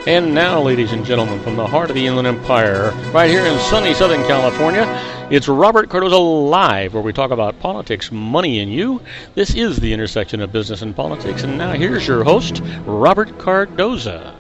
And now, ladies and gentlemen, from the heart of the Inland Empire, right here in sunny Southern California, it's Robert Cardoza Live, where we talk about politics, money, and you. This is the intersection of business and politics. And now here's your host, Robert Cardoza.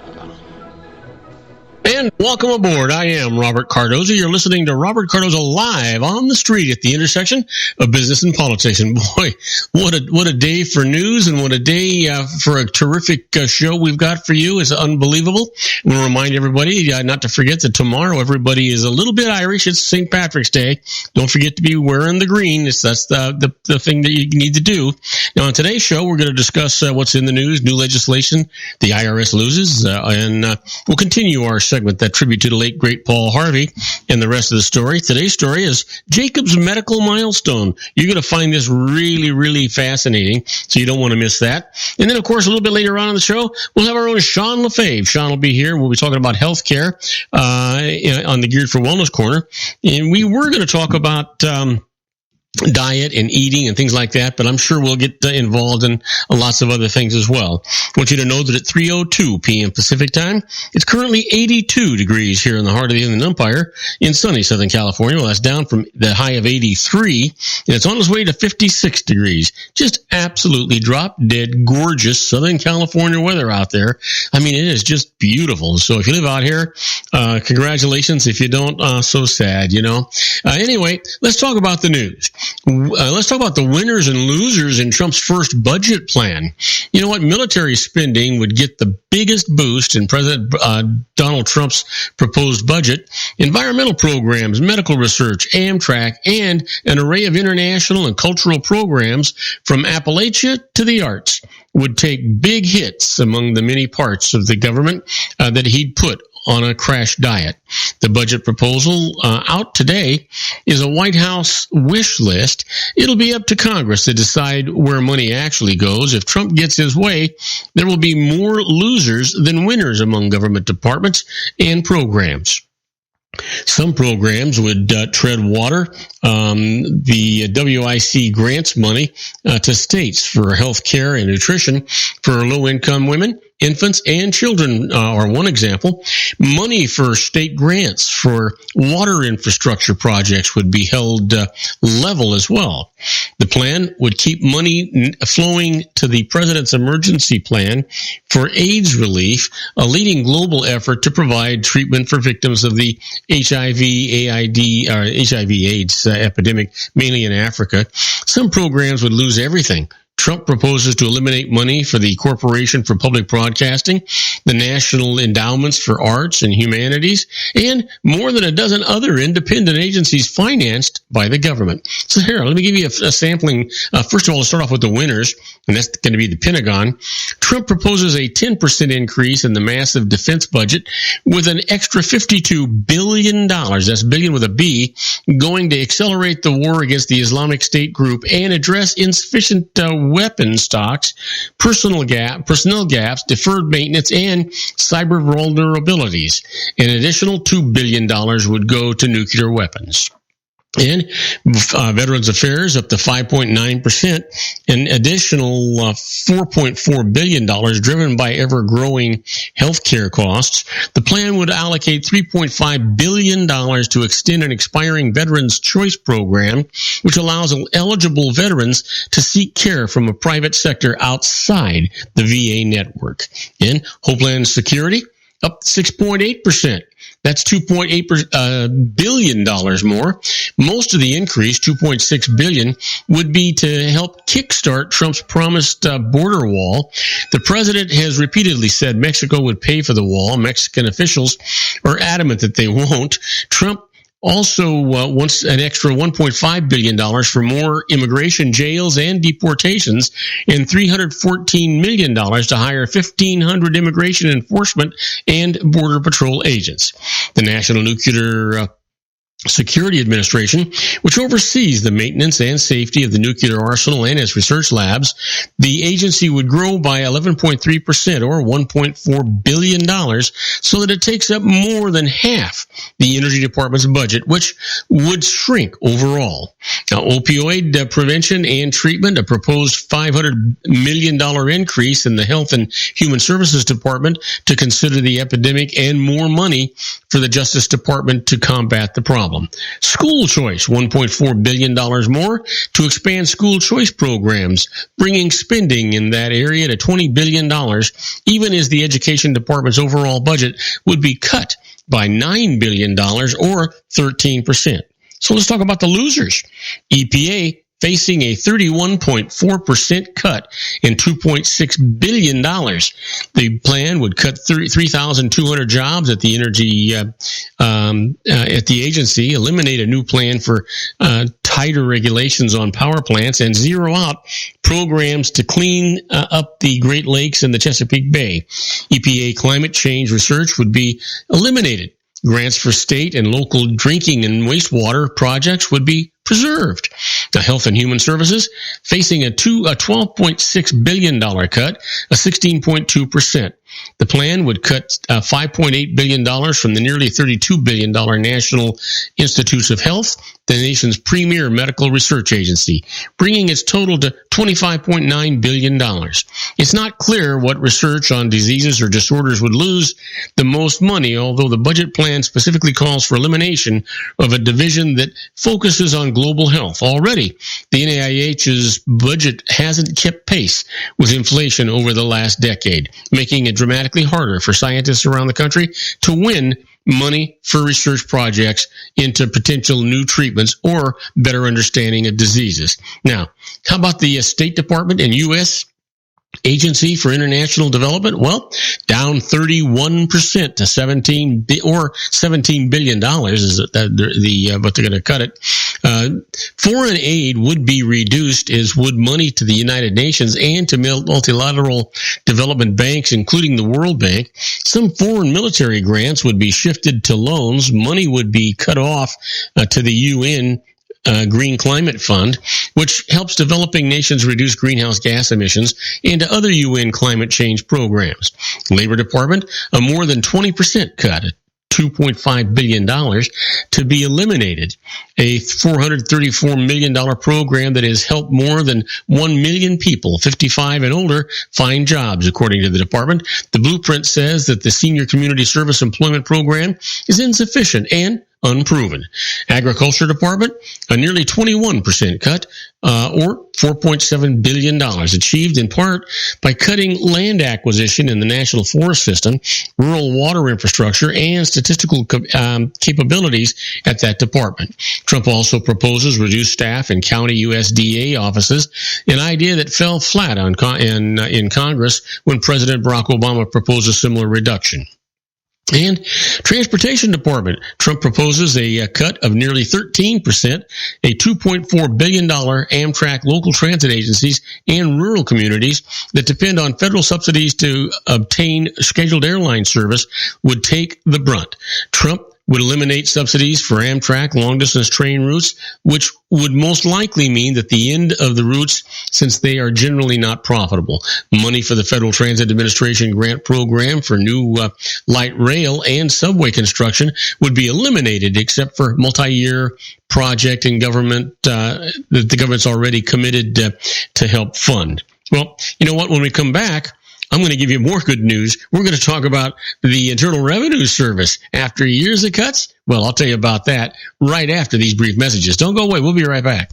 And welcome aboard. I am Robert Cardoza. You're listening to Robert Cardoza Live on the street at the intersection of business and politics. And boy, what a day for news, and what a day for a terrific show we've got for you. It's unbelievable. We'll remind everybody not to forget that tomorrow everybody is a little bit Irish. It's St. Patrick's Day. Don't forget to be wearing the green. That's the thing that you need to do. Now, on today's show, we're going to discuss what's in the news, new legislation, the IRS loses, and we'll continue our segment, that tribute to the late, great Paul Harvey, and the rest of the story. Today's story is Jacob's medical milestone. You're going to find this really, really fascinating, so you don't want to miss that. And then, of course, a little bit later on in the show, we'll have our own Sean LaFave. Sean will be here. We'll be talking about health care on the Geared for Wellness Corner. And we were going to talk about diet and eating and things like that, but I'm sure we'll get involved in lots of other things as well. I want you to know that at 3:02 p.m. Pacific time, it's currently 82 degrees here in the heart of the Inland Empire in sunny Southern California. Well, that's down from the high of 83, and it's on its way to 56 degrees. Just absolutely drop-dead gorgeous Southern California weather out there. I mean, it is just beautiful. So if you live out here, congratulations. If you don't, so sad, you know. Anyway, let's talk about the news. Let's talk about the winners and losers in Trump's first budget plan. You know what? Military spending would get the biggest boost in President Donald Trump's proposed budget. Environmental programs, medical research, Amtrak, and an array of international and cultural programs from Appalachia to the arts would take big hits among the many parts of the government that he'd put on a crash diet. The budget proposal out today is a White House wish list. It'll be up to Congress to decide where money actually goes. If Trump gets his way, there will be more losers than winners among government departments and programs. Some programs would tread water. The WIC grants money to states for health care and nutrition for low-income women, infants, and children are one example. Money for state grants for water infrastructure projects would be held level as well. The plan would keep money flowing to the president's emergency plan for AIDS relief, a leading global effort to provide treatment for victims of the HIV/AIDS epidemic, mainly in Africa. Some programs would lose everything. Trump proposes to eliminate money for the Corporation for Public Broadcasting, the National Endowments for Arts and Humanities, and more than a dozen other independent agencies financed by the government. So here, let me give you a sampling. First of all, let's start off with the winners, and that's going to be the Pentagon. Trump proposes a 10% increase in the massive defense budget with an extra $52 billion, that's billion with a B, going to accelerate the war against the Islamic State group and address insufficient weapon stocks, personnel gaps, deferred maintenance, and cyber vulnerabilities. An additional $2 billion would go to nuclear weapons. And Veterans Affairs up to 5.9%, an additional $4.4 billion driven by ever-growing health care costs. The plan would allocate $3.5 billion to extend an expiring Veterans Choice Program, which allows eligible veterans to seek care from a private sector outside the VA network. And Homeland Security up 6.8%. That's $2.8 billion more. Most of the increase, $2.6 billion, would be to help kickstart Trump's promised border wall. The president has repeatedly said Mexico would pay for the wall. Mexican officials are adamant that they won't. Trump also wants an extra $1.5 billion for more immigration jails and deportations, and $314 million to hire 1,500 immigration enforcement and border patrol agents. The National Nuclear Security Administration, which oversees the maintenance and safety of the nuclear arsenal and its research labs. The agency would grow by 11.3% or $1.4 billion so that it takes up more than half the Energy Department's budget, which would shrink overall. Now, opioid prevention and treatment, a proposed $500 million increase in the Health and Human Services Department to consider the epidemic, and more money for the Justice Department to combat the problem. School choice, $1.4 billion more to expand school choice programs, bringing spending in that area to $20 billion, even as the Education Department's overall budget would be cut by $9 billion or 13%. So let's talk about the losers. EPA facing a 31.4% cut and $2.6 billion. The plan would cut 3,200 jobs at the at the agency, eliminate a new plan for tighter regulations on power plants, and zero out programs to clean up the Great Lakes and the Chesapeake Bay. EPA climate change research would be eliminated. Grants for state and local drinking and wastewater projects would be preserved. The Health and Human Services facing a $12.6 billion cut, a 16.2%. The plan would cut $5.8 billion from the nearly $32 billion National Institutes of Health, the nation's premier medical research agency, bringing its total to $25.9 billion. It's not clear what research on diseases or disorders would lose the most money, although the budget plan specifically calls for elimination of a division that focuses on global health. Already, the NIH's budget hasn't kept pace with inflation over the last decade, making it dramatically harder for scientists around the country to win money for research projects into potential new treatments or better understanding of diseases. Now, how about the State Department and U.S. Agency for International Development? Well, down 31% to $17 billion is what they're going to cut it. Foreign aid would be reduced, as would money to the United Nations and to multilateral development banks, including the World Bank. Some foreign military grants would be shifted to loans. Money would be cut off to the UN Green Climate Fund, which helps developing nations reduce greenhouse gas emissions, and to other UN climate change programs. Labor Department, a more than 20% cut, $2.5 billion to be eliminated. A $434 million program that has helped more than 1 million people, 55 and older, find jobs, according to the department. The blueprint says that the Senior Community Service Employment Program is insufficient and unproven. Agriculture Department, a nearly 21% cut, or $4.7 billion, achieved in part by cutting land acquisition in the National Forest System, rural water infrastructure, and statistical capabilities at that department. Trump also proposes reduced staff in county USDA offices, an idea that fell flat in Congress when President Barack Obama proposed a similar reduction. And Transportation Department, Trump proposes a cut of nearly 13%, a $2.4 billion Amtrak local transit agencies and rural communities that depend on federal subsidies to obtain scheduled airline service would take the brunt. Trump would eliminate subsidies for Amtrak long-distance train routes, which would most likely mean that the end of the routes, since they are generally not profitable. Money for the Federal Transit Administration grant program for new light rail and subway construction would be eliminated, except for multi-year project and government that the government's already committed to help fund. Well, you know what? When we come back, I'm going to give you more good news. We're going to talk about the Internal Revenue Service. After years of cuts, well, I'll tell you about that right after these brief messages. Don't go away. We'll be right back.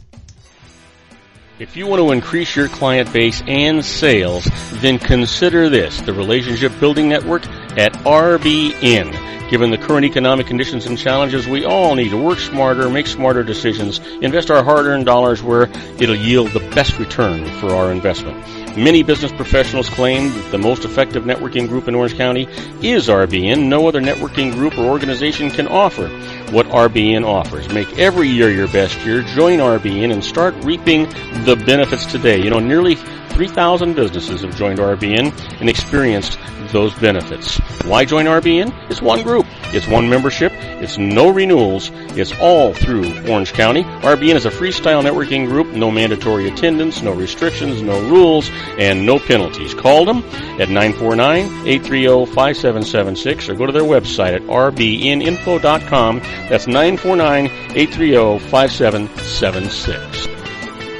If you want to increase your client base and sales, then consider this, the Relationship Building Network at RBN. Given the current economic conditions and challenges, we all need to work smarter, make smarter decisions, invest our hard-earned dollars where it'll yield the best return for our investment. Many business professionals claim that the most effective networking group in Orange County is RBN. No other networking group or organization can offer what RBN offers. Make every year your best year. Join RBN and start reaping the benefits today. You know, nearly 3,000 businesses have joined RBN and experienced those benefits. Why join RBN? It's one group. It's one membership. It's no renewals. It's all through Orange County. RBN is a freestyle networking group. No mandatory attendance, no restrictions, no rules, and no penalties. Call them at 949-830-5776 or go to their website at rbninfo.com. That's 949-830-5776.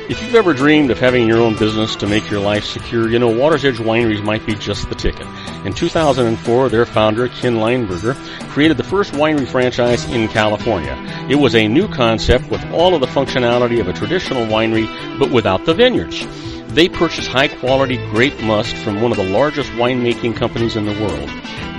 If you've ever dreamed of having your own business to make your life secure, you know Water's Edge Wineries might be just the ticket. In 2004, their founder, Ken Lineberger, created the first winery franchise in California. It was a new concept with all of the functionality of a traditional winery, but without the vineyards. They purchased high-quality grape must from one of the largest winemaking companies in the world.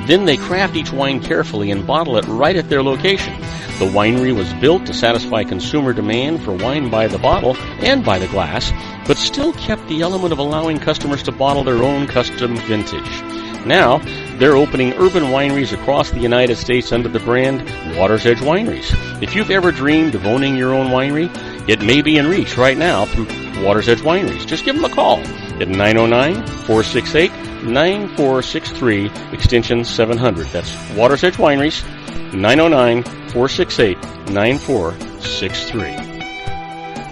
Then they craft each wine carefully and bottle it right at their location. The winery was built to satisfy consumer demand for wine by the bottle and by the glass, but still kept the element of allowing customers to bottle their own custom vintage. Now, they're opening urban wineries across the United States under the brand Water's Edge Wineries. If you've ever dreamed of owning your own winery, it may be in reach right now through Water's Edge Wineries. Just give them a call at 909-468-9463, extension 700. That's Water's Edge Wineries, 909-468-9463.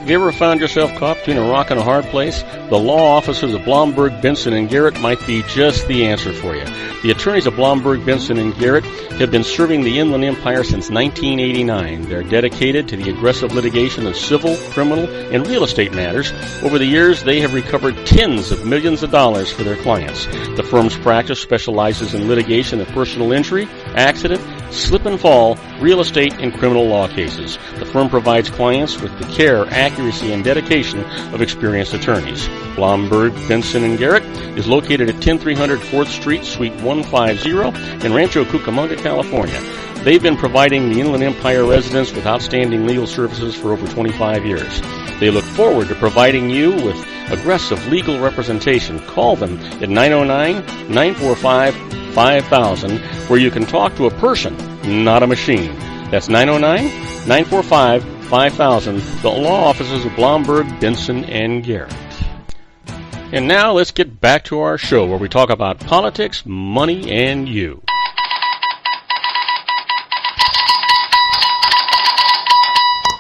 Have you ever found yourself caught between a rock and a hard place? The law offices of Blomberg, Benson, and Garrett might be just the answer for you. The attorneys of Blomberg, Benson, and Garrett have been serving the Inland Empire since 1989. They're dedicated to the aggressive litigation of civil, criminal, and real estate matters. Over the years, they have recovered tens of millions of dollars for their clients. The firm's practice specializes in litigation of personal injury, accident, slip and fall, real estate, and criminal law cases. The firm provides clients with the care, accuracy, and dedication of experienced attorneys. Blomberg, Benson, and Garrett is located at 10300 4th Street, Suite 150 in Rancho Cucamonga, California. They've been providing the Inland Empire residents with outstanding legal services for over 25 years. They look forward to providing you with aggressive legal representation. Call them at 909-945-5000, where you can talk to a person, not a machine. That's 909-945-5000, the law offices of Blomberg, Benson, and Garrett. And now let's get back to our show where we talk about politics, money, and you.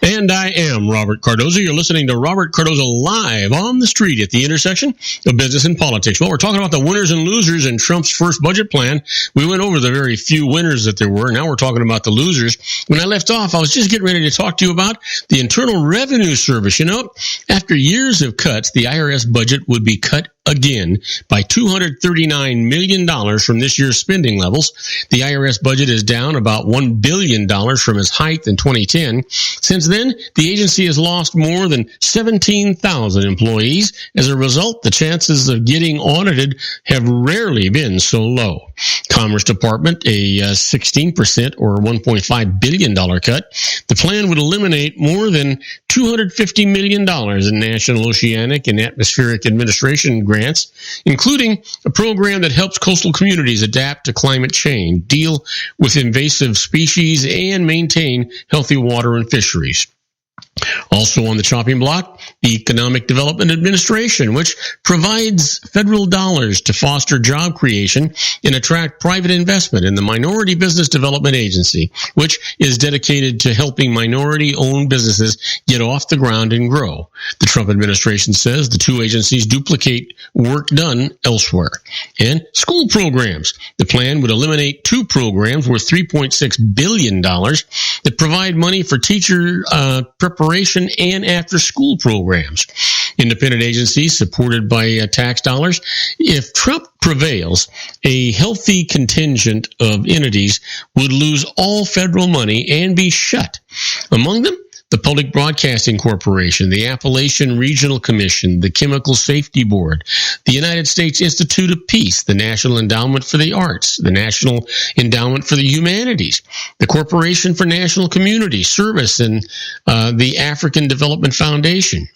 And I am Robert Cardoza. You're listening to Robert Cardoza live on the street at the intersection of business and politics. Well, we're talking about the winners and losers in Trump's first budget plan. We went over the very few winners that there were. Now we're talking about the losers. When I left off, I was just getting ready to talk to you about the Internal Revenue Service. You know, after years of cuts, the IRS budget would be cut again by $239 million from this year's spending levels. The IRS budget is down about $1 billion from its height in 2010. Since then, the agency has lost more than 17,000 employees. As a result, the chances of getting audited have rarely been so low. Commerce Department, a 16% or $1.5 billion cut. The plan would eliminate more than $250 million in National Oceanic and Atmospheric Administration grants, including a program that helps coastal communities adapt to climate change, deal with invasive species, and maintain healthy water and fisheries. Also on the chopping block, the Economic Development Administration, which provides federal dollars to foster job creation and attract private investment, in the Minority Business Development Agency, which is dedicated to helping minority-owned businesses get off the ground and grow. The Trump administration says the two agencies duplicate work done elsewhere. And school programs. The plan would eliminate two programs worth $3.6 billion that provide money for teacher preparation and after-school programs. Independent agencies supported by tax dollars. If Trump prevails, a healthy contingent of entities would lose all federal money and be shut. Among them, the Public Broadcasting Corporation, the Appalachian Regional Commission, the Chemical Safety Board, the United States Institute of Peace, the National Endowment for the Arts, the National Endowment for the Humanities, the Corporation for National Community Service, and the African Development Foundation.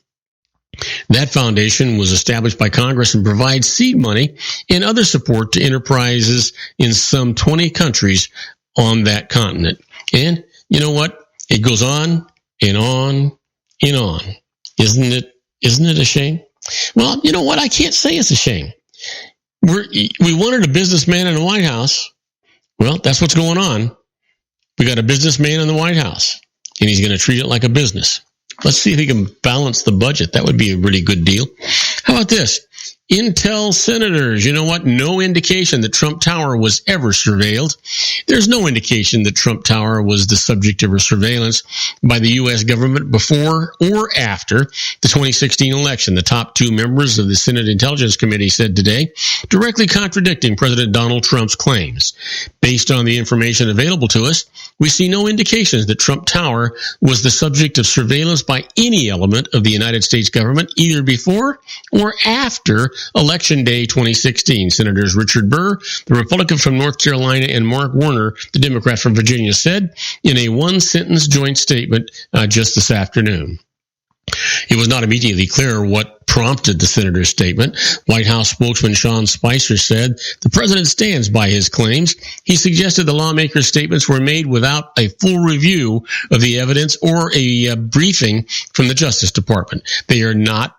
That foundation was established by Congress and provides seed money and other support to enterprises in some 20 countries on that continent. And you know what? It goes on and on and on. Isn't it a shame? Well, you know what? I can't say it's a shame. We wanted a businessman in the White House. Well, that's what's going on. We got a businessman in the White House, and he's going to treat it like a business. Let's see if he can balance the budget. That would be a really good deal. How about this? Intel senators, you know what? No indication that Trump Tower was ever surveilled. There's no indication that Trump Tower was the subject of a surveillance by the U.S. government before or after the 2016 election. The top two members of the Senate Intelligence Committee said today, directly contradicting President Donald Trump's claims. Based on the information available to us, we see no indications that Trump Tower was the subject of surveillance by any element of the United States government, either before or after Election Day 2016. Senators Richard Burr, the Republican from North Carolina, and Mark Warner, the Democrat from Virginia, said in a one-sentence joint statement just this afternoon. It was not immediately clear what prompted the senator's statement. White House spokesman Sean Spicer said the president stands by his claims. He suggested the lawmakers' statements were made without a full review of the evidence or a briefing from the Justice Department. They are not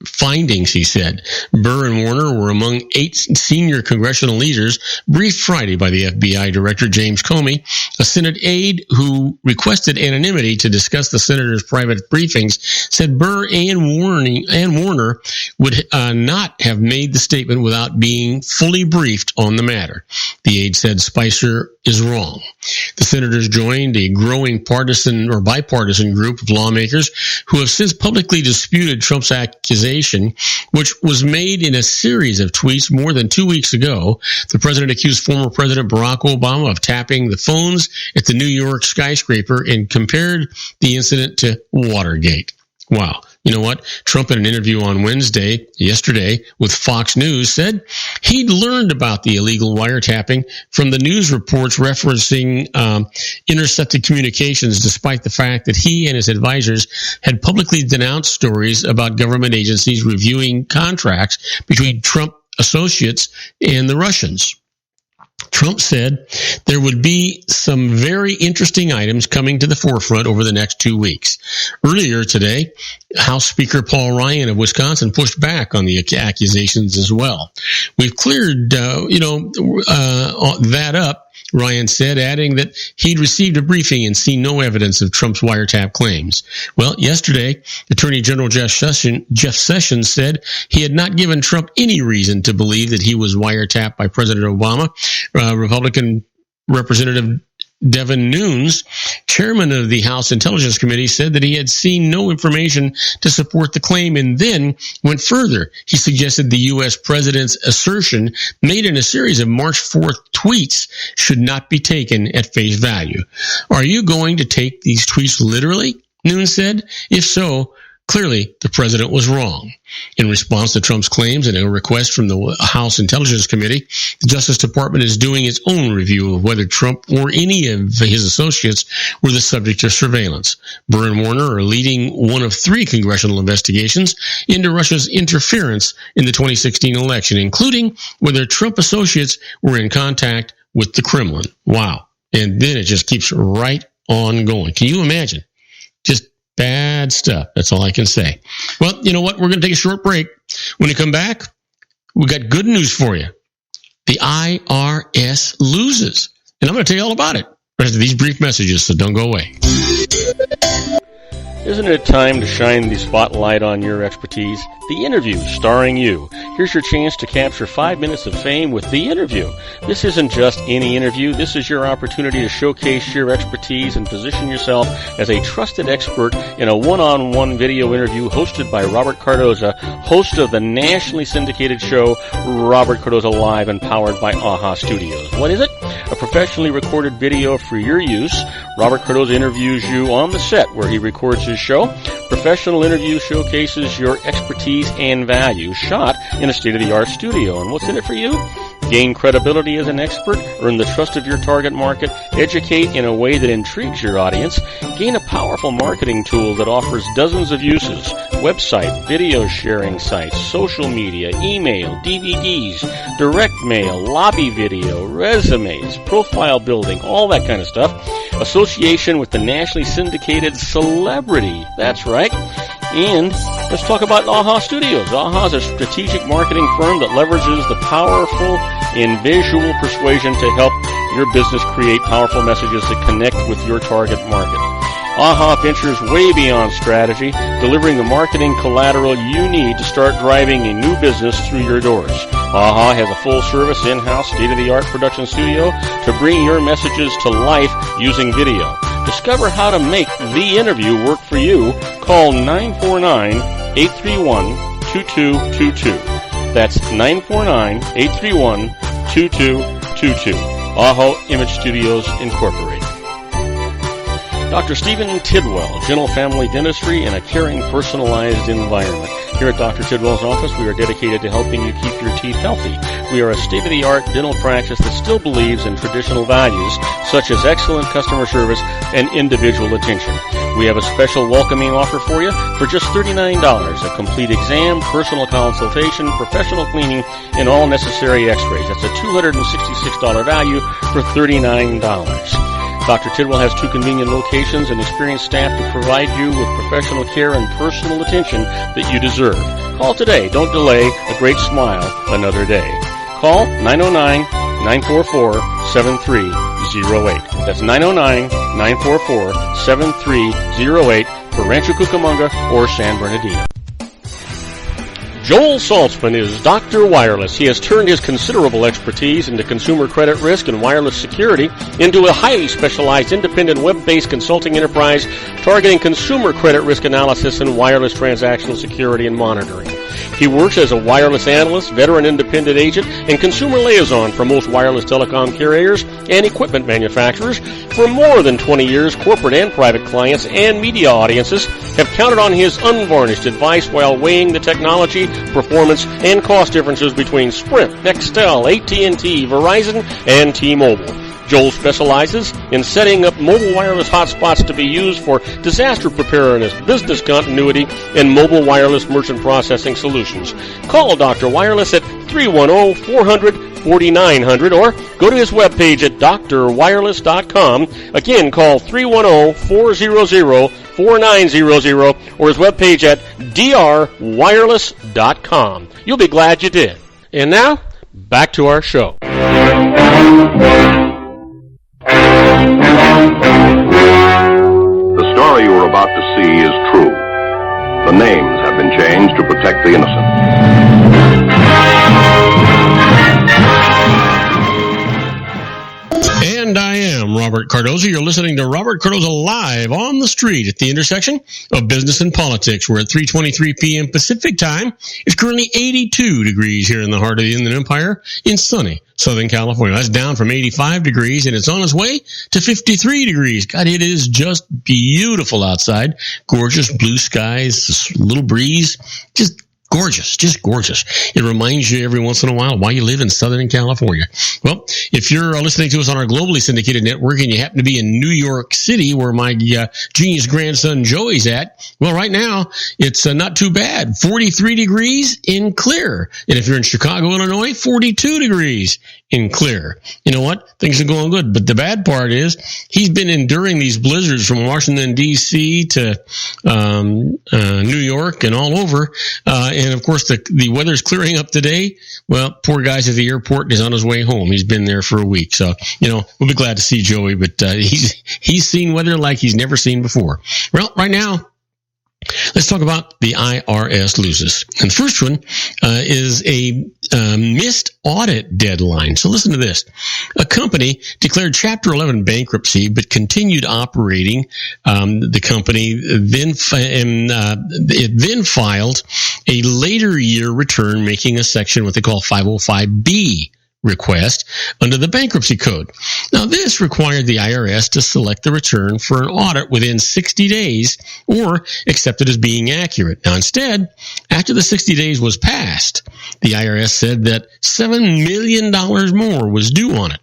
findings, he said. Burr and Warner were among 8 senior congressional leaders briefed Friday by the FBI Director James Comey, a Senate aide who requested anonymity to discuss the senator's private briefings, said Burr and Warner would not have made the statement without being fully briefed on the matter. The aide said Spicer is wrong. The senators joined a growing bipartisan group of lawmakers who have since publicly disputed Trump's accusation, which was made in a series of tweets more than 2 weeks ago. The president accused former President Barack Obama of tapping the phones at the New York skyscraper and compared the incident to Watergate. Wow. You know what? Trump, in an interview on yesterday, with Fox News, said he'd learned about the illegal wiretapping from the news reports referencing intercepted communications, despite the fact that he and his advisors had publicly denounced stories about government agencies reviewing contracts between Trump associates and the Russians. Trump said there would be some very interesting items coming to the forefront over the next 2 weeks. Earlier today, House Speaker Paul Ryan of Wisconsin pushed back on the accusations as well. We've cleared, that up, Ryan said, adding that he'd received a briefing and seen no evidence of Trump's wiretap claims. Well, yesterday, Attorney General Jeff Sessions said he had not given Trump any reason to believe that he was wiretapped by President Obama. Republican Representative Devin Nunes, chairman of the House Intelligence Committee, said that he had seen no information to support the claim and then went further. He suggested the U.S. president's assertion made in a series of March 4th tweets should not be taken at face value. Are you going to take these tweets literally? Nunes said. If so, clearly the president was wrong. In response to Trump's claims and a request from the House Intelligence Committee, the Justice Department is doing its own review of whether Trump or any of his associates were the subject of surveillance. Burr and Warner are leading one of 3 congressional investigations into Russia's interference in the 2016 election, including whether Trump associates were in contact with the Kremlin. Wow. And then it just keeps right on going. Can you imagine? Just bad stuff. That's all I can say. Well, you know what? We're going to take a short break. When we come back, we got good news for you. The IRS loses. And I'm going to tell you all about it right after these brief messages, so don't go away. Isn't it time to shine the spotlight on your expertise? The Interview, starring you. Here's your chance to capture 5 minutes of fame with The Interview. This isn't just any interview. This is your opportunity to showcase your expertise and position yourself as a trusted expert in a one-on-one video interview hosted by Robert Cardoza, host of the nationally syndicated show Robert Cardoza Live and powered by AHA Studios. What is it? A professionally recorded video for your use. Robert Cardoza interviews you on the set where he records his show. Professional interview showcases your expertise and value, shot in a state-of-the-art studio. And what's in it for you? Gain credibility as an expert, earn the trust of your target market, educate in a way that intrigues your audience, gain a powerful marketing tool that offers dozens of uses, website, video sharing sites, social media, email, DVDs, direct mail, lobby video, resumes, profile building, all that kind of stuff. Association with the nationally syndicated celebrity. That's right. And let's talk about AHA Studios. AHA is a strategic marketing firm that leverages the powerful and visual persuasion to help your business create powerful messages that connect with your target market. AHA ventures way beyond strategy, delivering the marketing collateral you need to start driving a new business through your doors. AHA has a full-service, in-house, state-of-the-art production studio to bring your messages to life using video. Discover how to make the interview work for you. Call 949-831-2222. That's 949-831-2222. AHA Image Studios Incorporated. Dr. Stephen Tidwell, General Family Dentistry in a caring, personalized environment. Here at Dr. Tidwell's office, we are dedicated to helping you keep your teeth healthy. We are a state-of-the-art dental practice that still believes in traditional values, such as excellent customer service and individual attention. We have a special welcoming offer for you for just $39, a complete exam, personal consultation, professional cleaning, and all necessary x-rays. That's a $266 value for $39. Dr. Tidwell has 2 convenient locations and experienced staff to provide you with professional care and personal attention that you deserve. Call today. Don't delay. A great smile another day. Call 909-944-7308. That's 909-944-7308 for Rancho Cucamonga or San Bernardino. Joel Saltzman is Dr. Wireless. He has turned his considerable expertise into consumer credit risk and wireless security into a highly specialized independent web-based consulting enterprise targeting consumer credit risk analysis and wireless transactional security and monitoring. He works as a wireless analyst, veteran independent agent, and consumer liaison for most wireless telecom carriers and equipment manufacturers. For more than 20 years, corporate and private clients and media audiences have counted on his unvarnished advice while weighing the technology, performance, and cost differences between Sprint, Nextel, AT&T, Verizon, and T-Mobile. Joel specializes in setting up mobile wireless hotspots to be used for disaster preparedness, business continuity, and mobile wireless merchant processing solutions. Call Dr. Wireless at 310-400-4900 or go to his webpage at drwireless.com. Again, call 310-400-4900 or his webpage at drwireless.com. You'll be glad you did. And now, back to our show. The story you are about to see is true. The names have been changed to protect the innocent. And I am Robert Cardoza. You're listening to Robert Cardoza Live on the Street at the intersection of business and politics. We're at 3:23 p.m. Pacific time. It's currently 82 degrees here in the heart of the Inland Empire in sunny Southern California. That's down from 85 degrees, and it's on its way to 53 degrees. God, it is just beautiful outside. Gorgeous blue skies, a little breeze, just gorgeous, just gorgeous. It reminds you every once in a while why you live in Southern California. Well, if you're listening to us on our globally syndicated network and you happen to be in New York City, where my genius grandson Joey's at, well, right now it's not too bad. 43 degrees in clear. And if you're in Chicago, Illinois, 42 degrees in clear. You know what? Things are going good. But the bad part is he's been enduring these blizzards from Washington, D.C. to New York and all over. And of course, the weather's clearing up today. Well, poor guy's at the airport and he's on his way home. He's been there for a week. So, we'll be glad to see Joey, but he's seen weather like he's never seen before. Well, right now, let's talk about the IRS loses. And the first one is a missed audit deadline. So listen to this. A company declared Chapter 11 bankruptcy, but continued operating. The company then filed a later year return, making a section what they call 505B request under the bankruptcy code. Now, this required the IRS to select the return for an audit within 60 days or accept it as being accurate. Now, instead, after the 60 days was passed, the IRS said that $7 million more was due on it.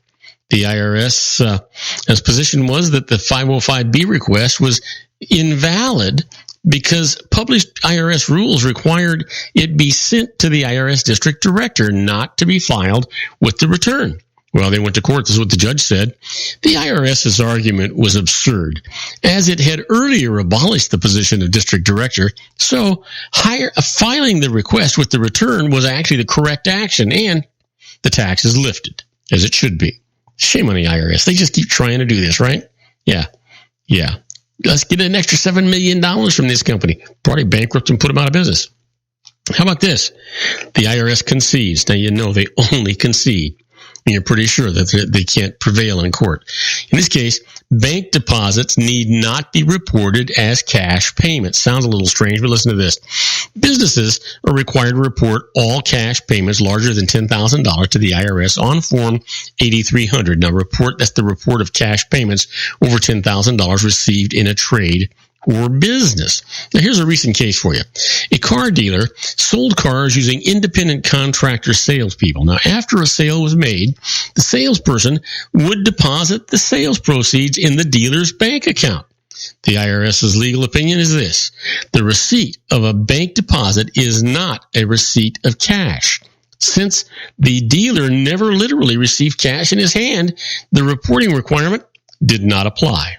The IRS's position was that the 505B request was invalid because published IRS rules required it be sent to the IRS district director, not to be filed with the return. Well, they went to court. This is what the judge said. The IRS's argument was absurd, as it had earlier abolished the position of district director. So filing the request with the return was actually the correct action, and the tax is lifted, as it should be. Shame on the IRS. They just keep trying to do this, right? Yeah. Let's get an extra $7 million from this company. Probably bankrupt and put them out of business. How about this? The IRS concedes. Now, you know they only concede. And you're pretty sure that they can't prevail in court. In this case, bank deposits need not be reported as cash payments. Sounds a little strange, but listen to this. Businesses are required to report all cash payments larger than $10,000 to the IRS on Form 8300. Now, that's the report of cash payments over $10,000 received in a trade or business. Now, here's a recent case for you. A car dealer sold cars using independent contractor salespeople. Now, after a sale was made, the salesperson would deposit the sales proceeds in the dealer's bank account. The IRS's legal opinion is this: the receipt of a bank deposit is not a receipt of cash. Since the dealer never literally received cash in his hand, the reporting requirement did not apply.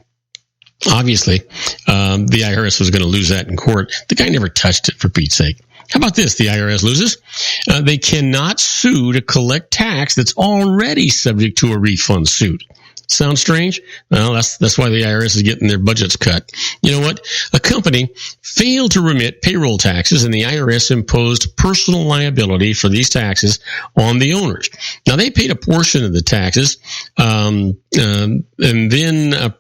Obviously, the IRS was going to lose that in court. The guy never touched it, for Pete's sake. How about this? The IRS loses. They cannot sue to collect tax that's already subject to a refund suit. Sounds strange? Well, that's why the IRS is getting their budgets cut. You know what? A company failed to remit payroll taxes, and the IRS imposed personal liability for these taxes on the owners. Now, they paid a portion of the taxes, and then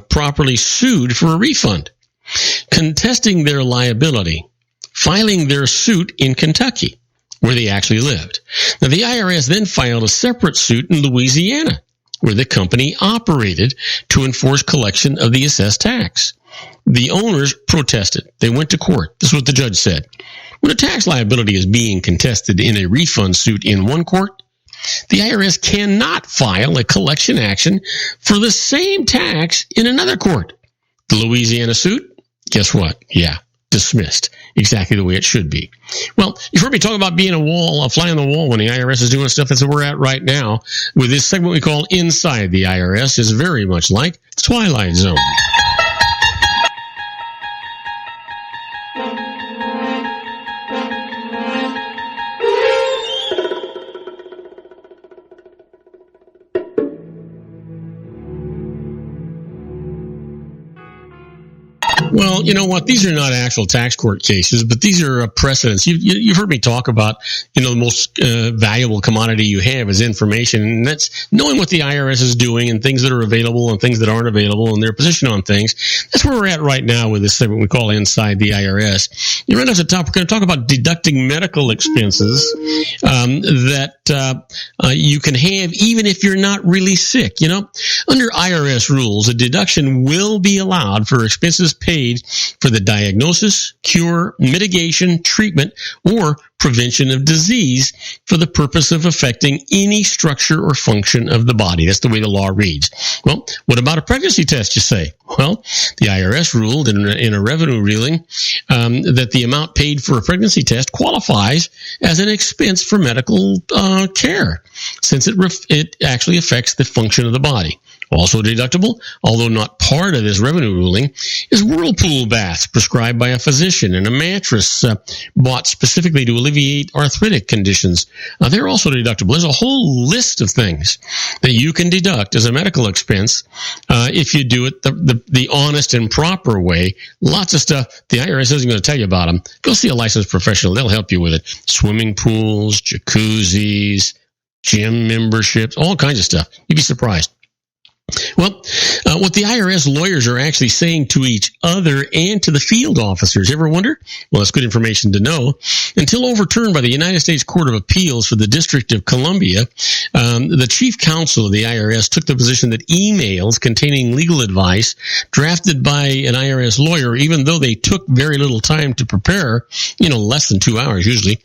properly sued for a refund, contesting their liability, filing their suit in Kentucky, where they actually lived. Now, the IRS then filed a separate suit in Louisiana, where the company operated, to enforce collection of the assessed tax. The owners protested. They went to court. This is what the judge said. When a tax liability is being contested in a refund suit in one court, the IRS cannot file a collection action for the same tax in another court. The Louisiana suit, guess what? Yeah, dismissed. Exactly the way it should be. Well, you've heard me talk about being a fly on the wall when the IRS is doing stuff. That's where we're at right now with this segment we call Inside the IRS. Is very much like Twilight Zone. Well, you know what? These are not actual tax court cases, but these are precedents. You've heard me talk about, the most valuable commodity you have is information, and that's knowing what the IRS is doing and things that are available and things that aren't available and their position on things. That's where we're at right now with this segment we call Inside the IRS. Right off the top, we're going to talk about deducting medical expenses that you can have even if you're not really sick. Under IRS rules, a deduction will be allowed for expenses paid for the diagnosis, cure, mitigation, treatment, or prevention of disease for the purpose of affecting any structure or function of the body. That's the way the law reads. Well, what about a pregnancy test, you say? Well, the IRS ruled in a revenue ruling that the amount paid for a pregnancy test qualifies as an expense for medical care, since it actually affects the function of the body. Also deductible, although not part of this revenue ruling, is whirlpool baths prescribed by a physician and a mattress bought specifically to alleviate arthritic conditions. They're also deductible. There's a whole list of things that you can deduct as a medical expense if you do it the honest and proper way. Lots of stuff. The IRS isn't going to tell you about them. Go see a licensed professional. They'll help you with it. Swimming pools, jacuzzis, gym memberships, all kinds of stuff. You'd be surprised. Well, what the IRS lawyers are actually saying to each other and to the field officers, ever wonder? Well, that's good information to know. Until overturned by the United States Court of Appeals for the District of Columbia, the chief counsel of the IRS took the position that emails containing legal advice drafted by an IRS lawyer, even though they took very little time to prepare, less than 2 hours usually,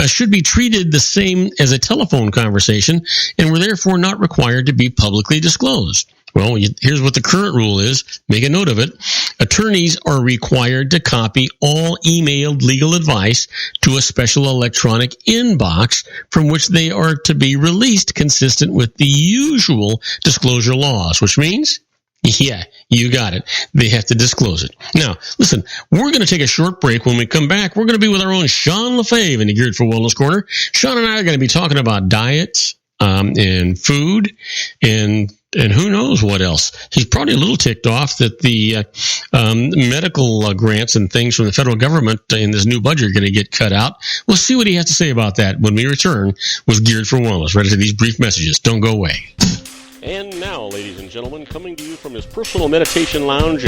should be treated the same as a telephone conversation and were therefore not required to be publicly disclosed. Well, here's what the current rule is. Make a note of it. Attorneys are required to copy all emailed legal advice to a special electronic inbox from which they are to be released consistent with the usual disclosure laws, which means, yeah, you got it. They have to disclose it. Now, listen, we're going to take a short break. When we come back, we're going to be with our own Sean LaFave in the Geared for Wellness Corner. Sean and I are going to be talking about diets and food and who knows what else. He's probably a little ticked off that the medical grants and things from the federal government in this new budget are going to get cut out. We'll see what he has to say about that when we return with Geared for Wellness. Right after these brief messages. Don't go away. And now, ladies and gentlemen, coming to you from his personal meditation lounge.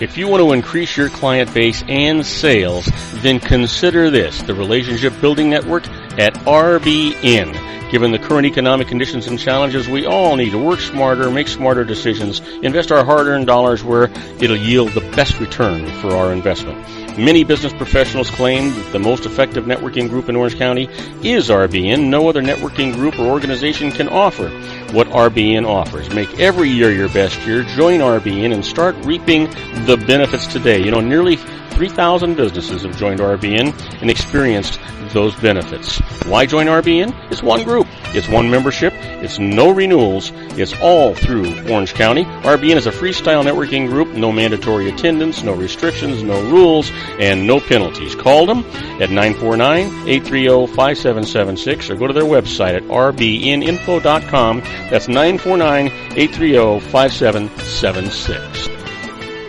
If you want to increase your client base and sales, then consider this, the Relationship Building Network at RBN. Given the current economic conditions and challenges, we all need to work smarter, make smarter decisions, invest our hard-earned dollars where it'll yield the best return for our investment. Many business professionals claim that the most effective networking group in Orange County is RBN. No other networking group or organization can offer what RBN offers. Make every year your best year. Join RBN and start reaping the benefits today. Nearly 3,000 businesses have joined RBN and experienced those benefits. Why join RBN? It's one group. It's one membership. It's no renewals. It's all through Orange County. RBN is a freestyle networking group. No mandatory attendance, no restrictions, no rules, and no penalties. Call them at 949-830-5776 or go to their website at rbninfo.com. That's 949-830-5776.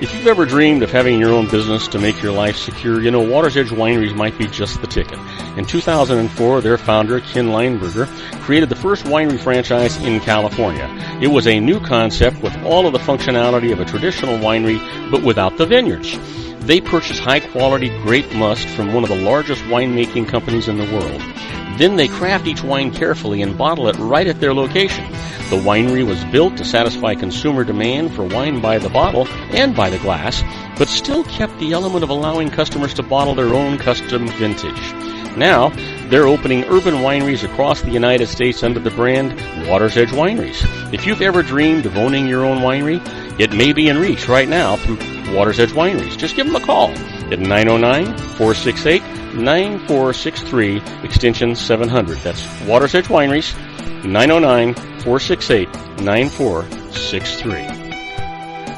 If you've ever dreamed of having your own business to make your life secure, Water's Edge Wineries might be just the ticket. In 2004, their founder, Ken Lineberger, created the first winery franchise in California. It was a new concept with all of the functionality of a traditional winery, but without the vineyards. They purchased high-quality grape must from one of the largest winemaking companies in the world. Then they craft each wine carefully and bottle it right at their location. The winery was built to satisfy consumer demand for wine by the bottle and by the glass, but still kept the element of allowing customers to bottle their own custom vintage. Now, they're opening urban wineries across the United States under the brand Water's Edge Wineries. If you've ever dreamed of owning your own winery, it may be in reach right now through Water's Edge Wineries. Just give them a call at 909-468-9463, extension 700. That's Water's Edge Wineries, 909-468-9463.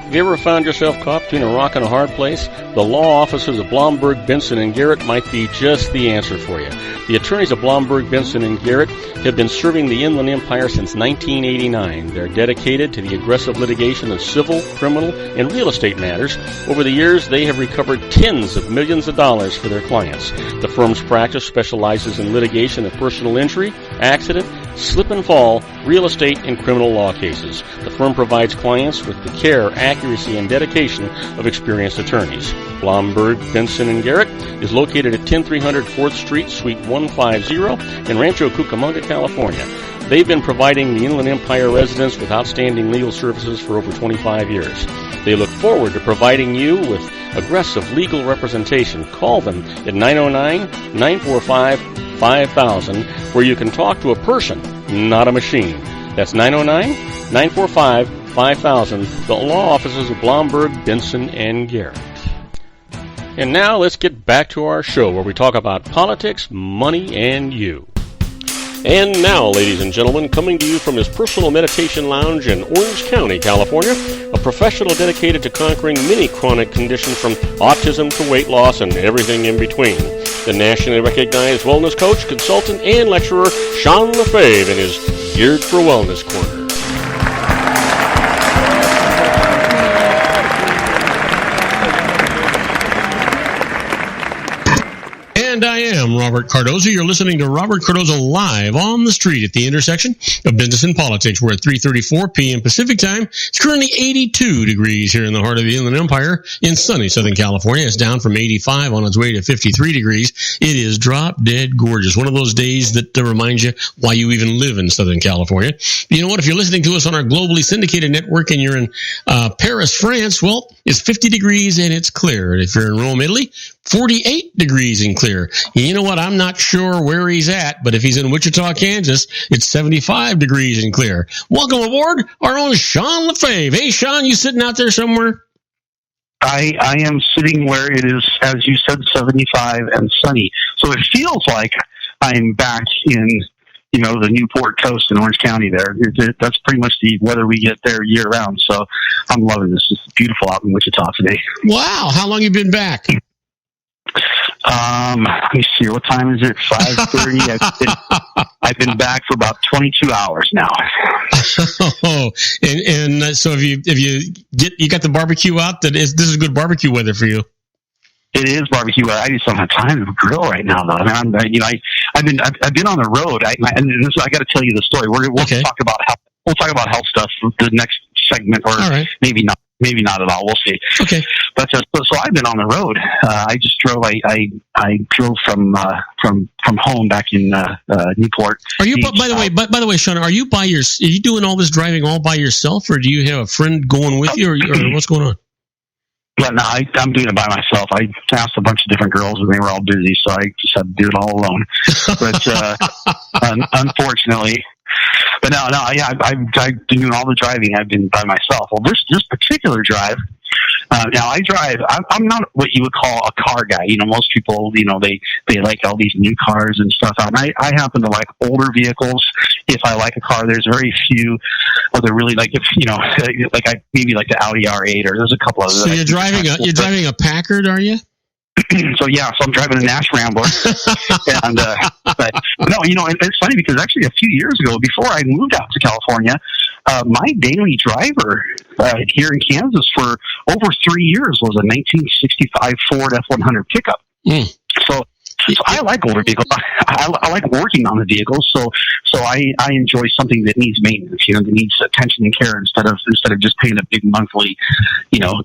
Have you ever found yourself caught between a rock and a hard place? The law offices of Blomberg, Benson, and Garrett might be just the answer for you. The attorneys of Blomberg, Benson, and Garrett have been serving the Inland Empire since 1989. They're dedicated to the aggressive litigation of civil, criminal, and real estate matters. Over the years, they have recovered tens of millions of dollars for their clients. The firm's practice specializes in litigation of personal injury, accident, slip and fall, real estate, and criminal law cases. The firm provides clients with the care, accuracy, and dedication of experienced attorneys. Blomberg, Benson, and Garrett is located at 10300 4th Street, Suite 150 in Rancho Cucamonga, California. They've been providing the Inland Empire residents with outstanding legal services for over 25 years. They look forward to providing you with aggressive legal representation. Call them at 909-945-5000, where you can talk to a person, not a machine. That's 909-945-5000, the law offices of Blomberg, Benson, and Garrett. And now let's get back to our show where we talk about politics, money, and you. And now, ladies and gentlemen, coming to you from his personal meditation lounge in Orange County, California, a professional dedicated to conquering many chronic conditions from autism to weight loss and everything in between. The nationally recognized wellness coach, consultant, and lecturer, Sean LaFave, in his Geared for Wellness Corner. And I am Robert Cardoza. You're listening to Robert Cardoza live on the street at the intersection of business and politics. We're at 3:34 p.m. Pacific time. It's currently 82 degrees here in the heart of the Inland Empire in sunny Southern California. It's down from 85 on its way to 53 degrees. It is drop dead gorgeous. One of those days that reminds you why you even live in Southern California. You know what? If you're listening to us on our globally syndicated network and you're in Paris, France, well, it's 50 degrees and it's clear. And if you're in Rome, Italy, 48 degrees and clear. You know what? I'm not sure where he's at, but if he's in Wichita, Kansas, it's 75 degrees and clear. Welcome aboard, our own Sean LaFave. Hey, Sean, you sitting out there somewhere? I am sitting where it is, as you said, 75 and sunny. So it feels like I'm back in, the Newport coast in Orange County there. That's pretty much the weather we get there year round. So I'm loving this. It's beautiful out in Wichita today. Wow. How long have you been back? Let me see. What time is it? 5:30. I've been back for about 22 hours now. Oh, and so if you got the barbecue out, this is good barbecue weather for you. It is barbecue. I just don't have time to grill right now, though. I've been on the road. I got to tell you the story. We'll talk about health stuff the next segment, or maybe not. Maybe not at all. We'll see. Okay. But so I've been on the road. I just drove. I drove from home back in Newport. Are you? By the way, Sean, are you doing all this driving all by yourself, or do you have a friend going with you, or what's going on? But no, I'm doing it by myself. I asked a bunch of different girls, and they were all busy, so I just had to do it all alone. But unfortunately. But no, yeah, I've been doing all the driving. I've been by myself. Well, this particular drive, now I drive. I'm not what you would call a car guy. Most people, they like all these new cars and stuff. And I happen to like older vehicles. If I like a car, there's very few. Or they're really like like I maybe like the Audi R8, or there's a couple of. So you're driving a Packard, are you? So I'm driving a Nash Rambler, and but no, it's funny because actually a few years ago, before I moved out to California, my daily driver here in Kansas for over 3 years was a 1965 Ford F100 pickup. So I like older vehicles. I like working on the vehicles. So I enjoy something that needs maintenance. That needs attention and care instead of just paying a big monthly,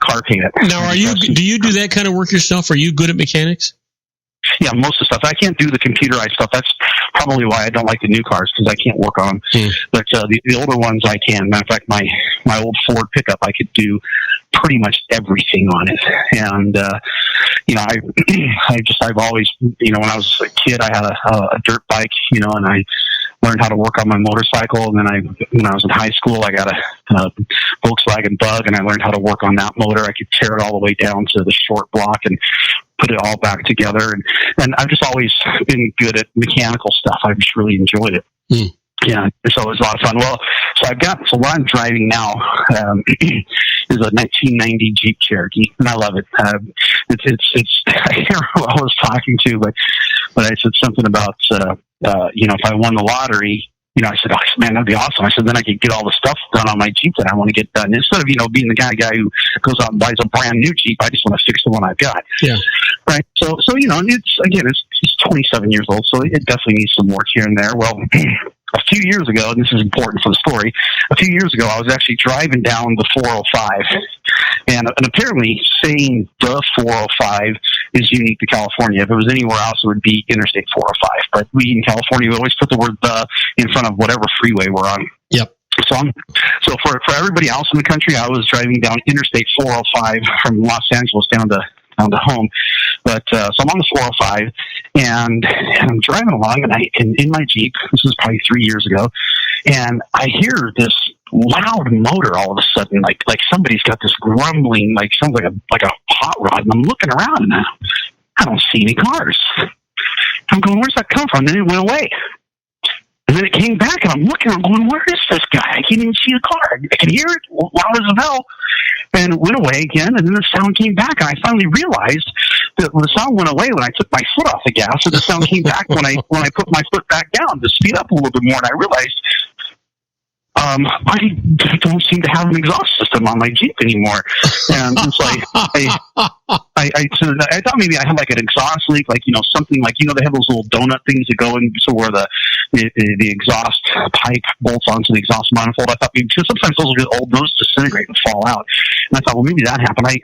car payment. Now, do you do that kind of work yourself? Are you good at mechanics? Yeah, most of the stuff. I can't do the computerized stuff. That's probably why I don't like the new cars, because I can't work on them. But the older ones I can. Matter of fact, my old Ford pickup, I could do pretty much everything on it. And I've always, when I was a kid, I had a dirt bike, and I learned how to work on my motorcycle. And then when I was in high school, I got a Volkswagen Bug, and I learned how to work on that motor. I could tear it all the way down to the short block and put it all back together. And I've just always been good at mechanical stuff. I've just really enjoyed it. Yeah, so it was a lot of fun. Well, so what I'm driving now is a 1990 Jeep Cherokee, and I love it. It's I hear who I was talking to, but I said something about if I won the lottery, I said, oh, man, that'd be awesome. I said, then I could get all the stuff done on my Jeep that I want to get done. Instead of, being the guy who goes out and buys a brand new Jeep, I just want to fix the one I've got. Yeah. Right. So it's 27 years old, so it definitely needs some work here and there. Well, a few years ago, and this is important for the story, a few years ago, I was actually driving down the 405, and apparently saying the 405 is unique to California. If it was anywhere else, it would be Interstate 405. But we in California, we always put the word "the" in front of whatever freeway we're on. Yep. So for everybody else in the country, I was driving down Interstate 405 from Los Angeles down to home. But so I'm on the 405, and I'm driving along, and in my Jeep, this is probably 3 years ago, and I hear this loud motor all of a sudden, like somebody's got this grumbling, like sounds like a hot rod, and I'm looking around, and I don't see any cars. I'm going, where's that come from? And then it went away. And then it came back, and I'm looking, I'm going, where is this guy? I can't even see the car. I can hear it loud as a bell. And it went away again, and then the sound came back, and I finally realized that the sound went away when I took my foot off the gas, and the sound came back when I put my foot back down to speed up a little bit more, and I realized I don't seem to have an exhaust system on my Jeep anymore. And it's like, I thought maybe I had like an exhaust leak, like, something like, they have those little donut things that go in, so where the exhaust pipe bolts onto the exhaust manifold. I thought, because sometimes those will get old, those disintegrate and fall out. And I thought, well, maybe that happened. I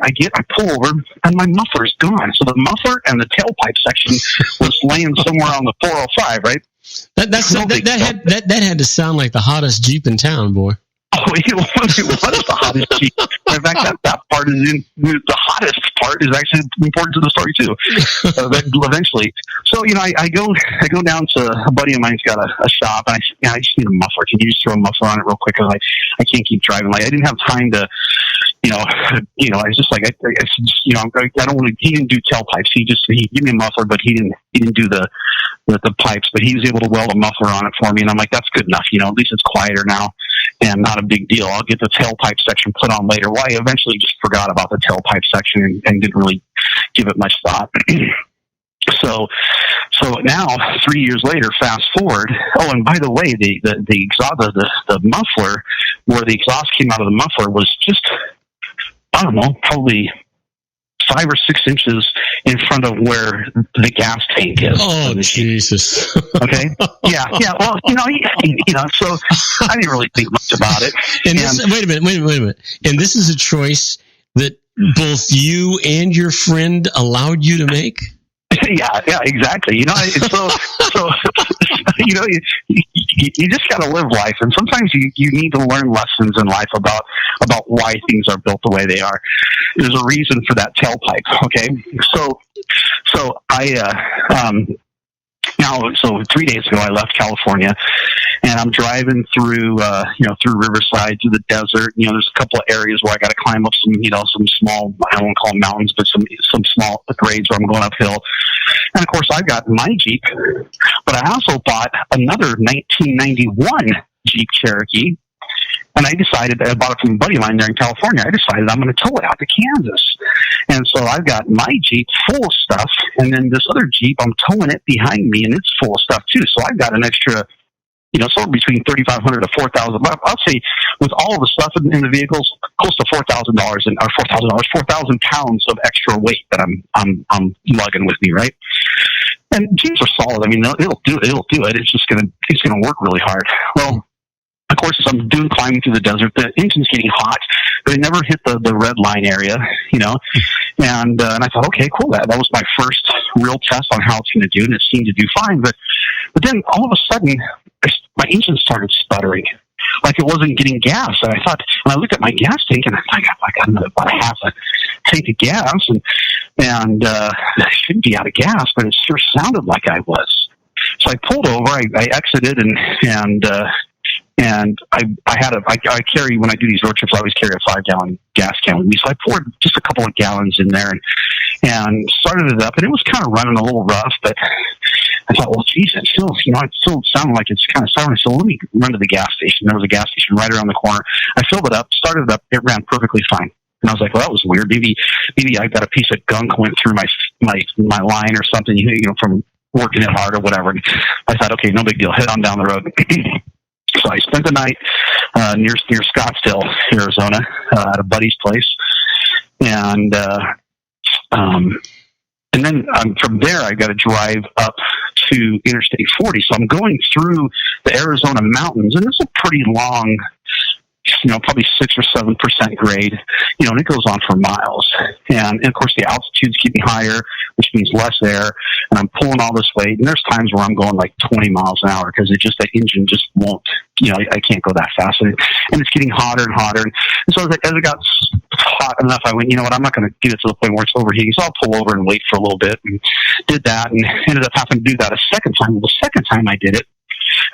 pull over, and my muffler's gone. So the muffler and the tailpipe section was laying somewhere on the 405, right? That had to sound like the hottest Jeep in town, boy. Oh, it was the hottest Jeep. In fact, that part is in the hottest part is actually important to the story too. Eventually, so I go down to a buddy of mine's got a shop, and I just need a muffler. Can you just throw a muffler on it real quick? Because I can't keep driving. Like I didn't have time to. I was just like, I don't want to. He didn't do tailpipes. He gave me a muffler, but he didn't do the pipes. But he was able to weld a muffler on it for me, and I'm like, that's good enough. At least it's quieter now, and not a big deal. I'll get the tailpipe section put on later. Well, I eventually just forgot about the tailpipe section and didn't really give it much thought. So now 3 years later, fast forward. Oh, and by the way, the exhaust, the muffler, where the exhaust came out of the muffler was just, I don't know, probably 5 or 6 inches in front of where the gas tank is. Oh, Jesus. Okay. Yeah. Well, so I didn't really think much about it. Wait a minute. And this is a choice that both you and your friend allowed you to make? Yeah, exactly. You just got to live life, and sometimes you need to learn lessons in life about why things are built the way they are. There's a reason for that tailpipe. Okay, so I so 3 days ago I left California, and I'm driving through through Riverside, through the desert. There's a couple of areas where I got to climb up some small, I don't want to call them mountains, but some small grades where I'm going uphill. And of course, I've got my Jeep, but I also bought another 1991 Jeep Cherokee. And I bought it from a buddy of mine there in California. I decided I'm going to tow it out to Kansas. And so I've got my Jeep full of stuff, and then this other Jeep, I'm towing it behind me, and it's full of stuff too. So I've got an extra, somewhere between $3,500 to $4,000. I'll say with all of the stuff in the vehicles, close to $4,000 pounds of extra weight that I'm lugging with me, right? And Jeeps are solid. I mean, it'll do it. It's just it's gonna work really hard. Well, of course, as I'm climbing through the desert, the engine's getting hot, but it never hit the red line area, And I thought, okay, cool. That was my first real test on how it's going to do, and it seemed to do fine. But then all of a sudden, my engine started sputtering, like it wasn't getting gas. And I thought, and I looked at my gas tank, and I got about a half a tank of gas, and I shouldn't be out of gas, but it sure sounded like I was. So I pulled over, I exited, and I carry, when I do these road trips, I always carry a 5-gallon gas can with me. So I poured just a couple of gallons in there and started it up, and it was kind of running a little rough, but I thought, well, geez, it still sounded like it's kind of sounding. So let me run to the gas station. There was a gas station right around the corner. I filled it up, started it up. It ran perfectly fine. And I was like, well, that was weird. Maybe I got a piece of gunk went through my line or something, from working it hard or whatever. And I thought, okay, no big deal. Head on down the road. So I spent the night near Scottsdale, Arizona, at a buddy's place, and then from there I got to drive up to Interstate 40. So I'm going through the Arizona mountains, and it's a pretty long, probably 6 or 7% grade, and it goes on for miles. And of course, the altitude's getting higher, which means less air. And I'm pulling all this weight. And there's times where I'm going like 20 miles an hour because the engine just won't, I can't go that fast. And it's getting hotter and hotter. And so as it got hot enough, I went, you know what, I'm not going to get it to the point where it's overheating. So I'll pull over and wait for a little bit, and did that, and ended up having to do that a second time. The second time I did it,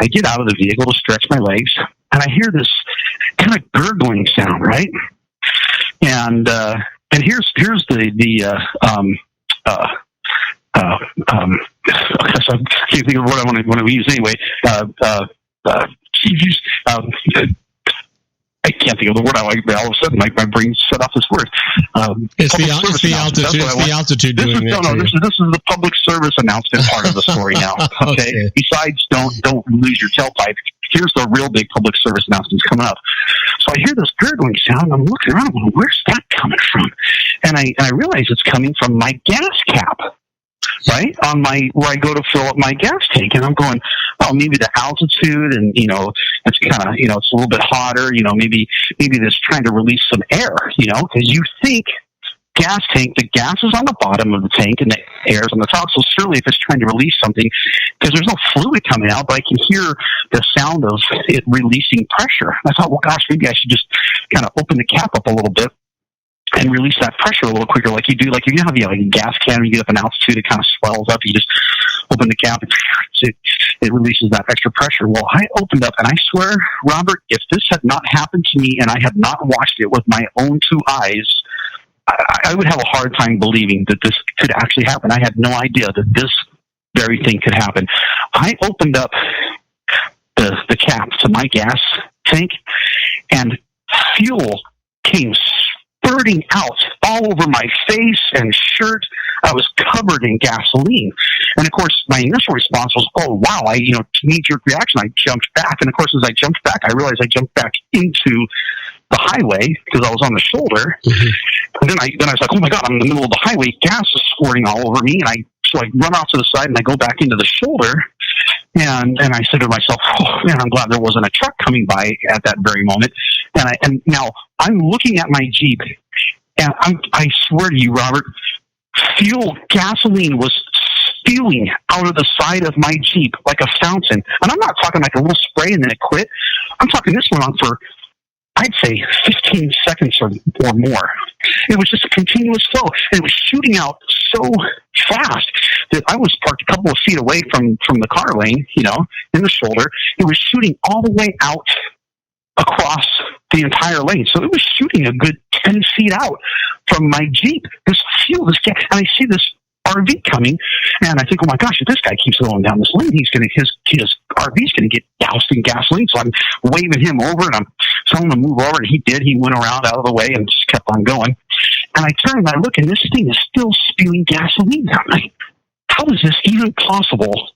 I get out of the vehicle to stretch my legs, and I hear this kind of gurgling sound, right? And here's the I can't think of what I want to use anyway. I can't think of the word I like, but all of a sudden my brain set off this word. It's the altitude doing that. This is the public service announcement part of the story now. Okay. Besides, don't lose your tailpipe. Here's the real big public service announcements coming up. So I hear this gurgling sound, and I'm looking around, going, where's that coming from? And I realize it's coming from my gas cap, right? Where I go to fill up my gas tank. And I'm going, oh, maybe the altitude, and, it's kind of, it's a little bit hotter, maybe it's trying to release some air, because you think gas tank, the gas is on the bottom of the tank and the air is on the top. So surely if it's trying to release something, because there's no fluid coming out, but I can hear the sound of it releasing pressure. I thought, well, gosh, maybe I should just kind of open the cap up a little bit. and release that pressure a little quicker, like you do. Like if you have a gas can, when you get up in altitude, it kind of swells up. You just open the cap, and it releases that extra pressure. Well, I opened up, and I swear, Robert, if this had not happened to me and I had not watched it with my own two eyes, I would have a hard time believing that this could actually happen. I had no idea that this very thing could happen. I opened up the cap to my gas tank, and fuel came spurting out all over my face and shirt. I was covered in gasoline. And of course, my initial response was, oh, wow, knee-jerk reaction. I jumped back. And of course, as I jumped back, I realized I jumped back into the highway because I was on the shoulder. Mm-hmm. And then I was like, oh my God, I'm in the middle of the highway. Gas is squirting all over me. And so I run off to the side and I go back into the shoulder. And I said to myself, oh man, I'm glad there wasn't a truck coming by at that very moment. And now I'm looking at my Jeep, and I swear to you, Robert, gasoline was spewing out of the side of my Jeep like a fountain. And I'm not talking like a little spray and then it quit. I'm talking this went on for, I'd say, 15 seconds or more. It was just a continuous flow. And it was shooting out so fast that I was parked a couple of feet away from the car lane, in the shoulder. It was shooting all the way out across the entire lane. So it was shooting a good 10 feet out from my Jeep. This gas, and I see this RV coming, and I think, oh my gosh, if this guy keeps going down this lane, his RV's going to get doused in gasoline. So I'm waving him over, and I'm telling him to move over, and he did. He went around out of the way and just kept on going. And I turn and I look, and this thing is still spewing gasoline. I'm like, how is this even possible?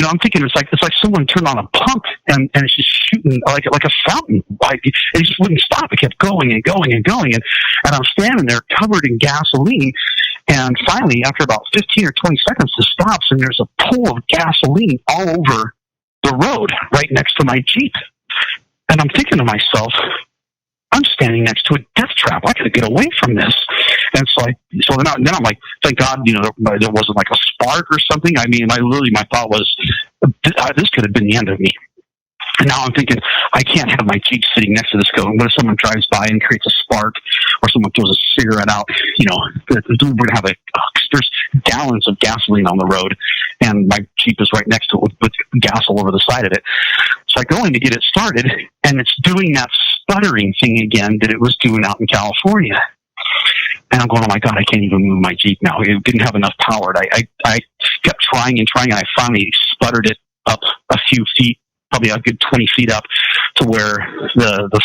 I'm thinking it's like someone turned on a pump and it's just shooting like a fountain. It just wouldn't stop. It kept going and going and going. And I'm standing there covered in gasoline. And finally, after about 15 or 20 seconds, it stops, and there's a pool of gasoline all over the road right next to my Jeep. And I'm thinking to myself, I'm standing next to a death trap. I got to get away from this. And so then I'm like, thank God, there wasn't like a spark or something. I mean, my thought was, this could have been the end of me. And now I'm thinking, I can't have my Jeep sitting next to this going, what if someone drives by and creates a spark, or someone throws a cigarette out? We're going to have there's gallons of gasoline on the road, and my Jeep is right next to it with gas all over the side of it. So I go in to get it started, and it's doing that sputtering thing again that it was doing out in California. And I'm going, oh my God, I can't even move my Jeep now. It didn't have enough power. I kept trying, and I finally sputtered it up a few feet, probably a good 20 feet up, to where the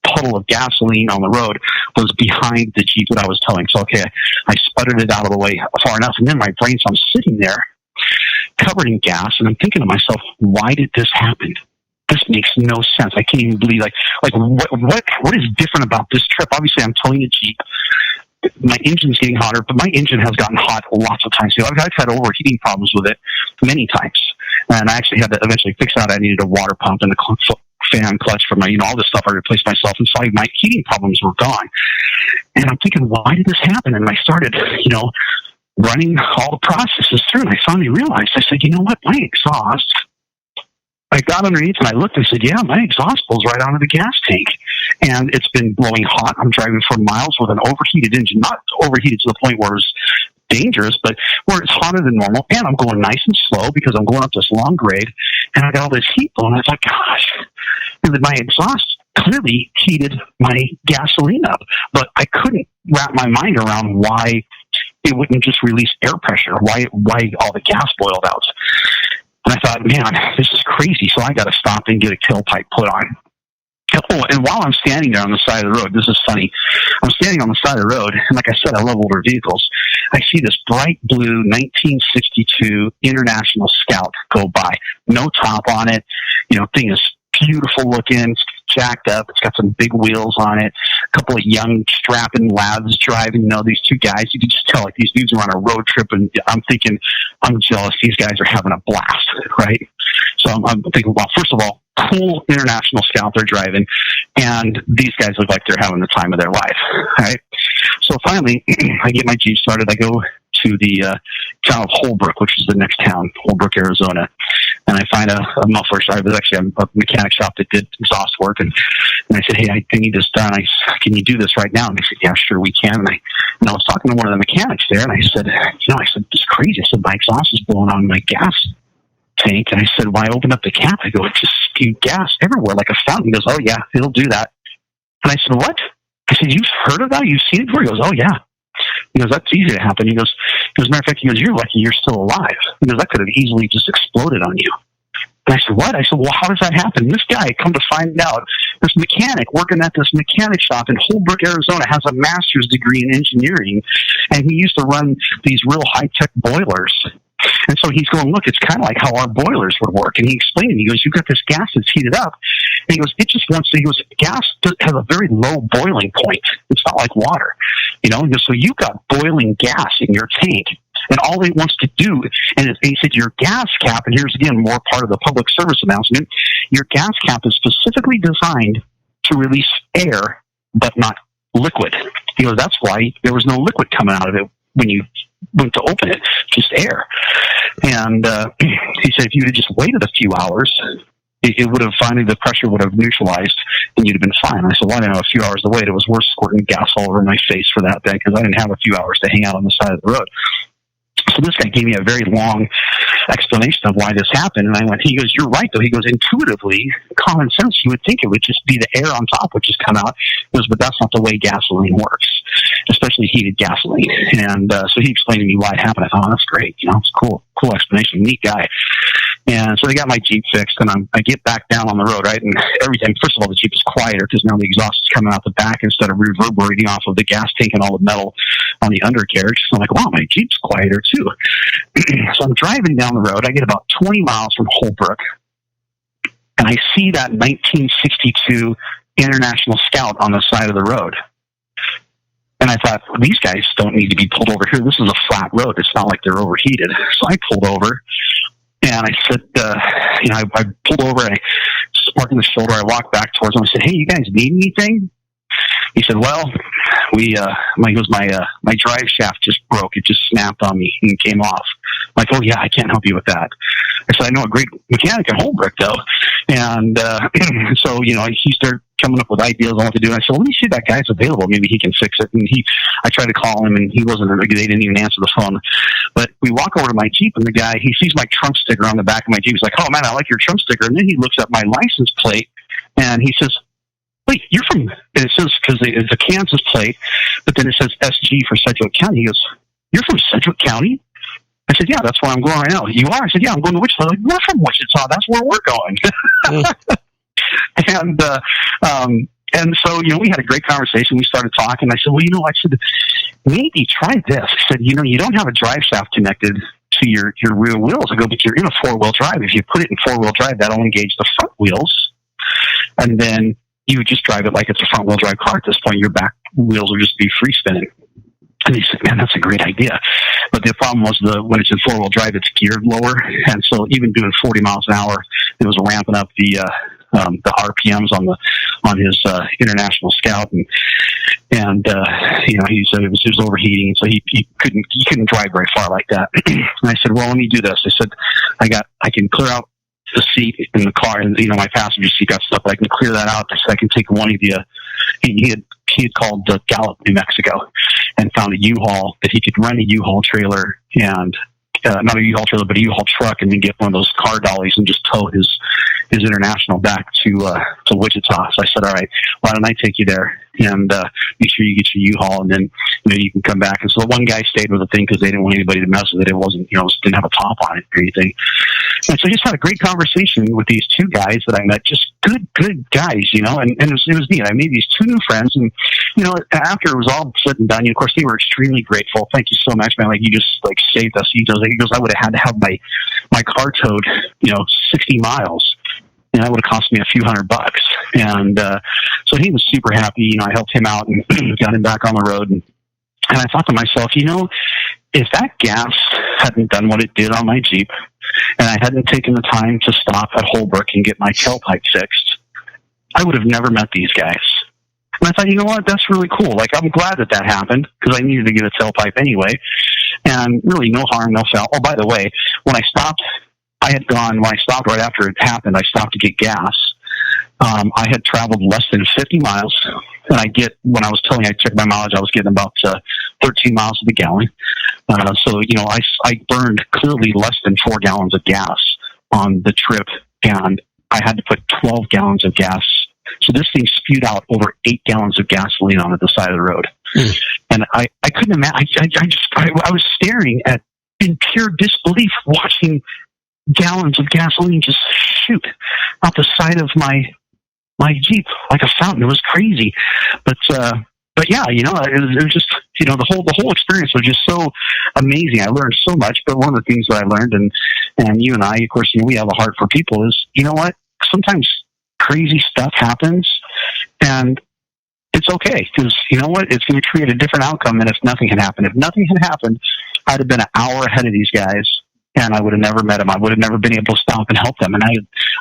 puddle of gasoline on the road was behind the Jeep that I was towing. So, okay, I sputtered it out of the way far enough, and then my brain, so I'm sitting there covered in gas, and I'm thinking to myself, why did this happen? This makes no sense. I can't even believe, what is different about this trip? Obviously, I'm towing a Jeep. My engine's getting hotter, but my engine has gotten hot lots of times. I've had overheating problems with it many times, and I actually had to eventually fix that. I needed a water pump and a fan clutch for my, all this stuff I replaced myself, and so my heating problems were gone. And I'm thinking, why did this happen? And I started, running all the processes through, and I finally realized, I said, you know what, my exhaust, I got underneath and I looked and said, yeah, my exhaust pulls right onto the gas tank. And it's been blowing hot. I'm driving for miles with an overheated engine, not overheated to the point where it's dangerous, but where it's hotter than normal. And I'm going nice and slow because I'm going up this long grade. And I got all this heat going. I thought, gosh, and then my exhaust clearly heated my gasoline up. But I couldn't wrap my mind around why it wouldn't just release air pressure, why all the gas boiled out. And I thought, man, this is crazy, so I got to stop and get a tailpipe put on. Oh, and while I'm standing there on the side of the road, this is funny. I'm standing on the side of the road, and like I said, I love older vehicles. I see this bright blue 1962 International Scout go by. No top on it. Thing is beautiful looking. It's jacked up. It's got some big wheels on it. A couple of young, strapping lads driving. These two guys, you can just tell, like, these dudes are on a road trip, and I'm thinking, I'm jealous. These guys are having a blast, right? So I'm thinking, well, first of all, cool International Scout they're driving, and these guys look like they're having the time of their life, right? So finally, I get my Jeep started. I go to the town of Holbrook, which is the next town, Holbrook, Arizona. and I find a muffler shop. It was actually a mechanic shop that did exhaust work, and I said, hey, I need this done. Can you do this right now? And they said, yeah, sure, we can. And I was talking to one of the mechanics there, and I said, it's crazy. I said, my exhaust is blowing on my gas tank. And I said, when I opened up the cap, I go, it just spewed gas everywhere like a fountain. He goes, oh, yeah, it'll do that. And I said, what? I said, you've heard of that? You've seen it before? He goes, oh, yeah. He goes, that's easy to happen. He goes, as a matter of fact, you're lucky you're still alive. He goes, that could have easily just exploded on you. And I said, what? I said, well, how does that happen? This guy, come to find out, this mechanic working at this mechanic shop in Holbrook, Arizona, has a master's degree in engineering, and he used to run these real high-tech boilers. And so he's going, look, it's kind of like how our boilers would work. And he explained it. He goes, you've got this gas that's heated up. And he goes, it just wants to, gas has a very low boiling point. It's not like water, He goes, so you've got boiling gas in your tank. And all it wants to do, and he said, your gas cap, and here's again more part of the public service announcement, your gas cap is specifically designed to release air, but not liquid. He goes, that's why there was no liquid coming out of it when you went to open it, just air. And he said, if you had just waited a few hours, it would have finally, the pressure would have neutralized and you'd have been fine. I said, well, I didn't have a few hours to wait. It was worth squirting gas all over my face for that day because I didn't have a few hours to hang out on the side of the road. So this guy gave me a very long explanation of why this happened. And I went, he goes, you're right, though. He goes, intuitively, common sense, you would think it would just be the air on top would just come out. He goes, but that's not the way gasoline works, especially heated gasoline. And so he explained to me why it happened. I thought, oh, that's great. It's cool explanation. Neat guy. And so they got my Jeep fixed, and I get back down on the road, right? And every time, first of all, the Jeep is quieter because now the exhaust is coming out the back instead of reverberating off of the gas tank and all the metal on the undercarriage. So I'm like, wow, my Jeep's quieter too. So I'm driving down the road. I get about 20 miles from Holbrook, and I see that 1962 International Scout on the side of the road. And I thought, well, these guys don't need to be pulled over here. This is a flat road. It's not like they're overheated. So I pulled over. And I said, I pulled over and I parked in the shoulder. I walked back towards him. I said, hey, you guys need anything? He said, well, my drive shaft just broke. It just snapped on me and came off. I'm like, oh, yeah, I can't help you with that. I said, I know a great mechanic in Holbrook, though. And so, he started coming up with ideas on what to do. And I said, well, let me see if that guy's available. Maybe he can fix it. And I tried to call him, and he wasn't. They didn't even answer the phone. But we walk over to my Jeep, and the guy, he sees my Trump sticker on the back of my Jeep. He's like, oh, man, I like your Trump sticker. And then he looks at my license plate, and he says, wait, you're from, and it says, because it's a Kansas plate, but then it says SG for Sedgwick County. He goes, you're from Sedgwick County? I said, yeah, that's where I'm going right now. You are? I said, yeah, I'm going to Wichita. Like, we're from Wichita. That's where we're going. And so, we had a great conversation. We started talking. I said, well, I said, maybe try this. I said, you don't have a drive shaft connected to your rear wheels. I go, but you're in a four-wheel drive. If you put it in four-wheel drive, that'll engage the front wheels. And then you would just drive it like it's a front-wheel drive car. At this point, your back wheels will just be free spinning. And he said, man, that's a great idea. But the problem was when it's in four-wheel drive, it's geared lower. And so even doing 40 miles an hour, it was ramping up the RPMs on his International Scout. And he said it was overheating. So he couldn't drive very far like that. And I said, well, let me do this. I said, I can clear out the seat in the car, and my passenger seat got stuck. I can clear that out. I said I can take one of the. He had called Gallup, New Mexico, and found a U-Haul that he could rent a U-Haul trailer and not a U-Haul trailer, but a U-Haul truck, and then get one of those car dollies and just tow his International back to Wichita. So I said, all right, why don't I take you there and make sure you get your U-Haul, and then you can come back. And so the one guy stayed with the thing because they didn't want anybody to mess with it. It wasn't, didn't have a top on it or anything. And so I just had a great conversation with these two guys that I met, just good guys, and it was neat. I made these two new friends, and after it was all said and done, of course they were extremely grateful. Thank you so much, man. You just saved us. He goes, I would have had to have my car towed, 60 miles. And that would have cost me a few $100. And so he was super happy. I helped him out and got him back on the road. And I thought to myself, if that gas hadn't done what it did on my Jeep, and I hadn't taken the time to stop at Holbrook and get my tailpipe fixed, I would have never met these guys. And I thought, you know what, that's really cool. I'm glad that happened because I needed to get a tailpipe anyway. And really no harm, no foul. Oh, by the way, when I stopped I had gone, when I stopped right after it happened, I stopped to get gas. I had traveled less than 50 miles, and when I was telling you I checked my mileage, I was getting about 13 miles to the gallon. So, I burned clearly less than 4 gallons of gas on the trip, and I had to put 12 gallons of gas. So this thing spewed out over 8 gallons of gasoline onto the side of the road. And I couldn't imagine. I was staring at, in pure disbelief, watching gallons of gasoline just shoot out the side of my Jeep like a fountain. It was crazy. But yeah, it was just, the whole experience was just so amazing. I learned so much. But one of the things that I learned, and you and I, of course, we have a heart for people, is, you know what? Sometimes crazy stuff happens, and it's okay, because you know what? It's going to create a different outcome than if nothing had happened. If nothing had happened, I'd have been an hour ahead of these guys, and I would have never met them. I would have never been able to stop and help them. And I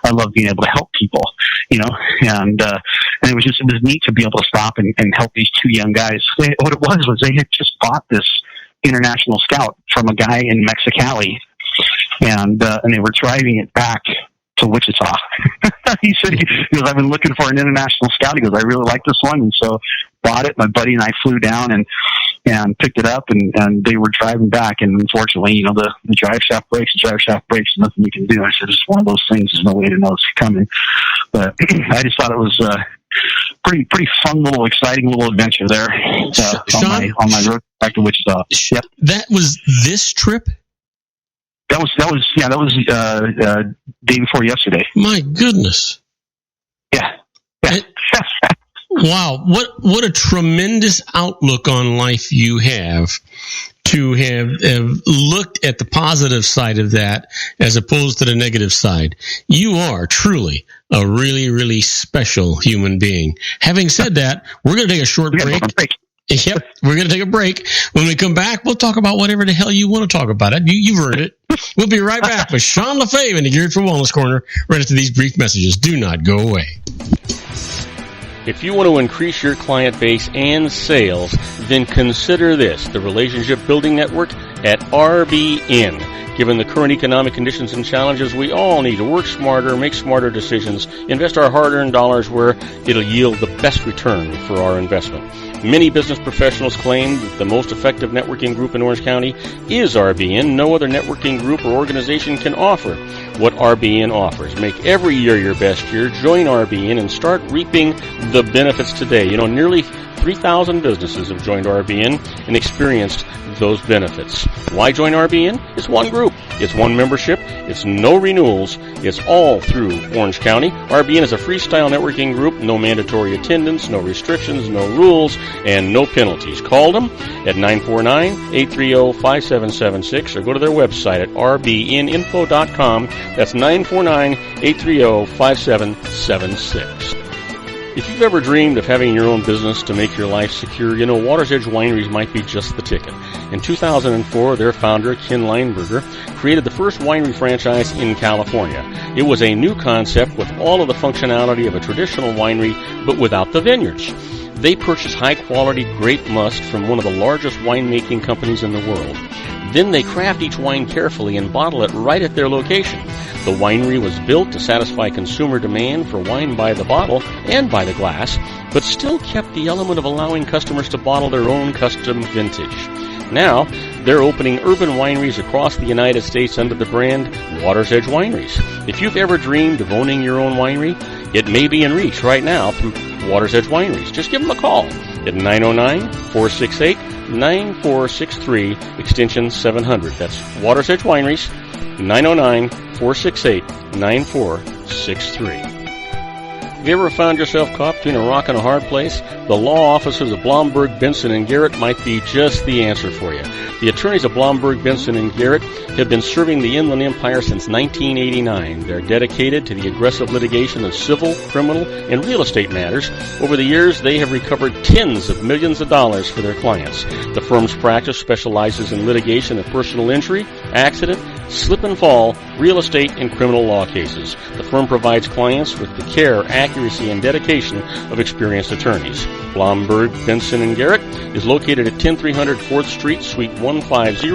love being able to help people, and it was neat to be able to stop and help these 2 young guys. What it was they had just bought this International Scout from a guy in Mexicali, and they were driving it back to Wichita. He said, he goes, I've been looking for an International Scout. He goes, I really like this one. And so bought it. My buddy and I flew down and picked it up, and they were driving back. And unfortunately, the drive shaft breaks, nothing you can do. I said, it's one of those things. There's no way to know it's coming. But I just thought it was pretty fun little, exciting little adventure there on my road back to Wichita. Yep. That was this trip? That was day before yesterday. My goodness. Yeah. Wow. What a tremendous outlook on life you have, to have looked at the positive side of that as opposed to the negative side. You are truly a really, really special human being. Having said that, we're going to take a short break. Yep, we're going to take a break. When we come back, we'll talk about whatever the hell you want to talk about. You've earned it. We'll be right back with Sean LaFave in the Geared for Wellness Corner right after these brief messages. Do not go away. If you want to increase your client base and sales, then consider this, the Relationship Building Network at RBN. Given the current economic conditions and challenges, we all need to work smarter, make smarter decisions, invest our hard-earned dollars where it'll yield the best return for our investment. Many business professionals claim that the most effective networking group in Orange County is RBN. No other networking group or organization can offer what RBN offers. Make every year your best year. Join RBN and start reaping the benefits today. Nearly 3,000 businesses have joined RBN and experienced those benefits. Why join RBN? It's one group. It's one membership. It's no renewals. It's all through Orange County. RBN is a freestyle networking group. No mandatory attendance, no restrictions, no rules, and no penalties. Call them at 949-830-5776 or go to their website at rbninfo.com. That's 949-830-5776. If you've ever dreamed of having your own business to make your life secure, Water's Edge Wineries might be just the ticket. In 2004, their founder, Ken Lineberger, created the first winery franchise in California. It was a new concept with all of the functionality of a traditional winery, but without the vineyards. They purchase high-quality grape must from one of the largest winemaking companies in the world. Then they craft each wine carefully and bottle it right at their location. The winery was built to satisfy consumer demand for wine by the bottle and by the glass, but still kept the element of allowing customers to bottle their own custom vintage. Now, they're opening urban wineries across the United States under the brand Water's Edge Wineries. If you've ever dreamed of owning your own winery, it may be in reach right now through Water's Edge Wineries. Just give them a call at 909-468-9463, extension 700. That's Water's Edge Wineries, 909-468-9463. Have you ever found yourself caught between a rock and a hard place? The law offices of Blomberg, Benson, and Garrett might be just the answer for you. The attorneys of Blomberg, Benson, and Garrett have been serving the Inland Empire since 1989. They're dedicated to the aggressive litigation of civil, criminal, and real estate matters. Over the years, they have recovered tens of millions of dollars for their clients. The firm's practice specializes in litigation of personal injury, accident, slip and fall, real estate, and criminal law cases. The firm provides clients with the care, accuracy, and dedication of experienced attorneys. Blomberg, Benson, and Garrett is located at 10300 4th Street, Suite 150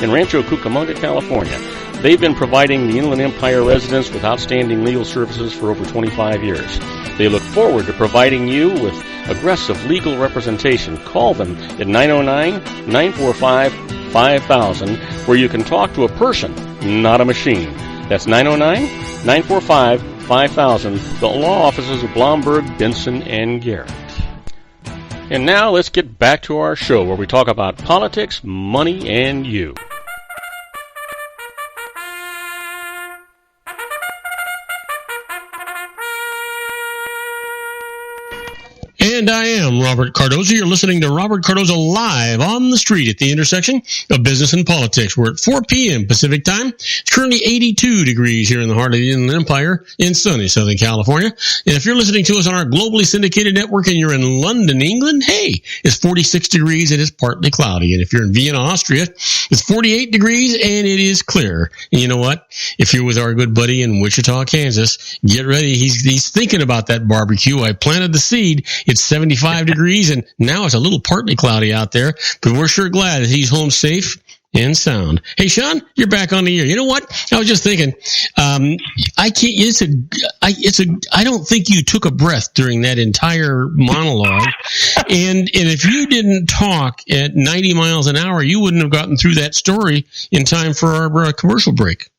in Rancho Cucamonga, California. They've been providing the Inland Empire residents with outstanding legal services for over 25 years. They look forward to providing you with aggressive legal representation. Call them at 909-945-5000, where you can talk to a person, not a machine. That's 909-945-5000, the law offices of Blomberg, Benson, and Garrett. And now let's get back to our show where we talk about politics, money, and you. And I am Robert Cardoza. You're listening to Robert Cardoza live on the street at the intersection of business and politics. We're at 4 p.m. Pacific time. It's currently 82 degrees here in the heart of the Inland Empire in sunny Southern California. And if you're listening to us on our globally syndicated network and you're in London, England, hey, it's 46 degrees and it's partly cloudy. And if you're in Vienna, Austria, it's 48 degrees and it is clear. And you know what? If you're with our good buddy in Wichita, Kansas, get ready. He's thinking about that barbecue. I planted the seed. It's 75 degrees, and now it's a little partly cloudy out there, but we're sure glad that he's home safe and sound. Hey, Sean, you're back on the air. You know what? I was just thinking, I don't think you took a breath during that entire monologue, and if you didn't talk at 90 miles an hour, you wouldn't have gotten through that story in time for our commercial break.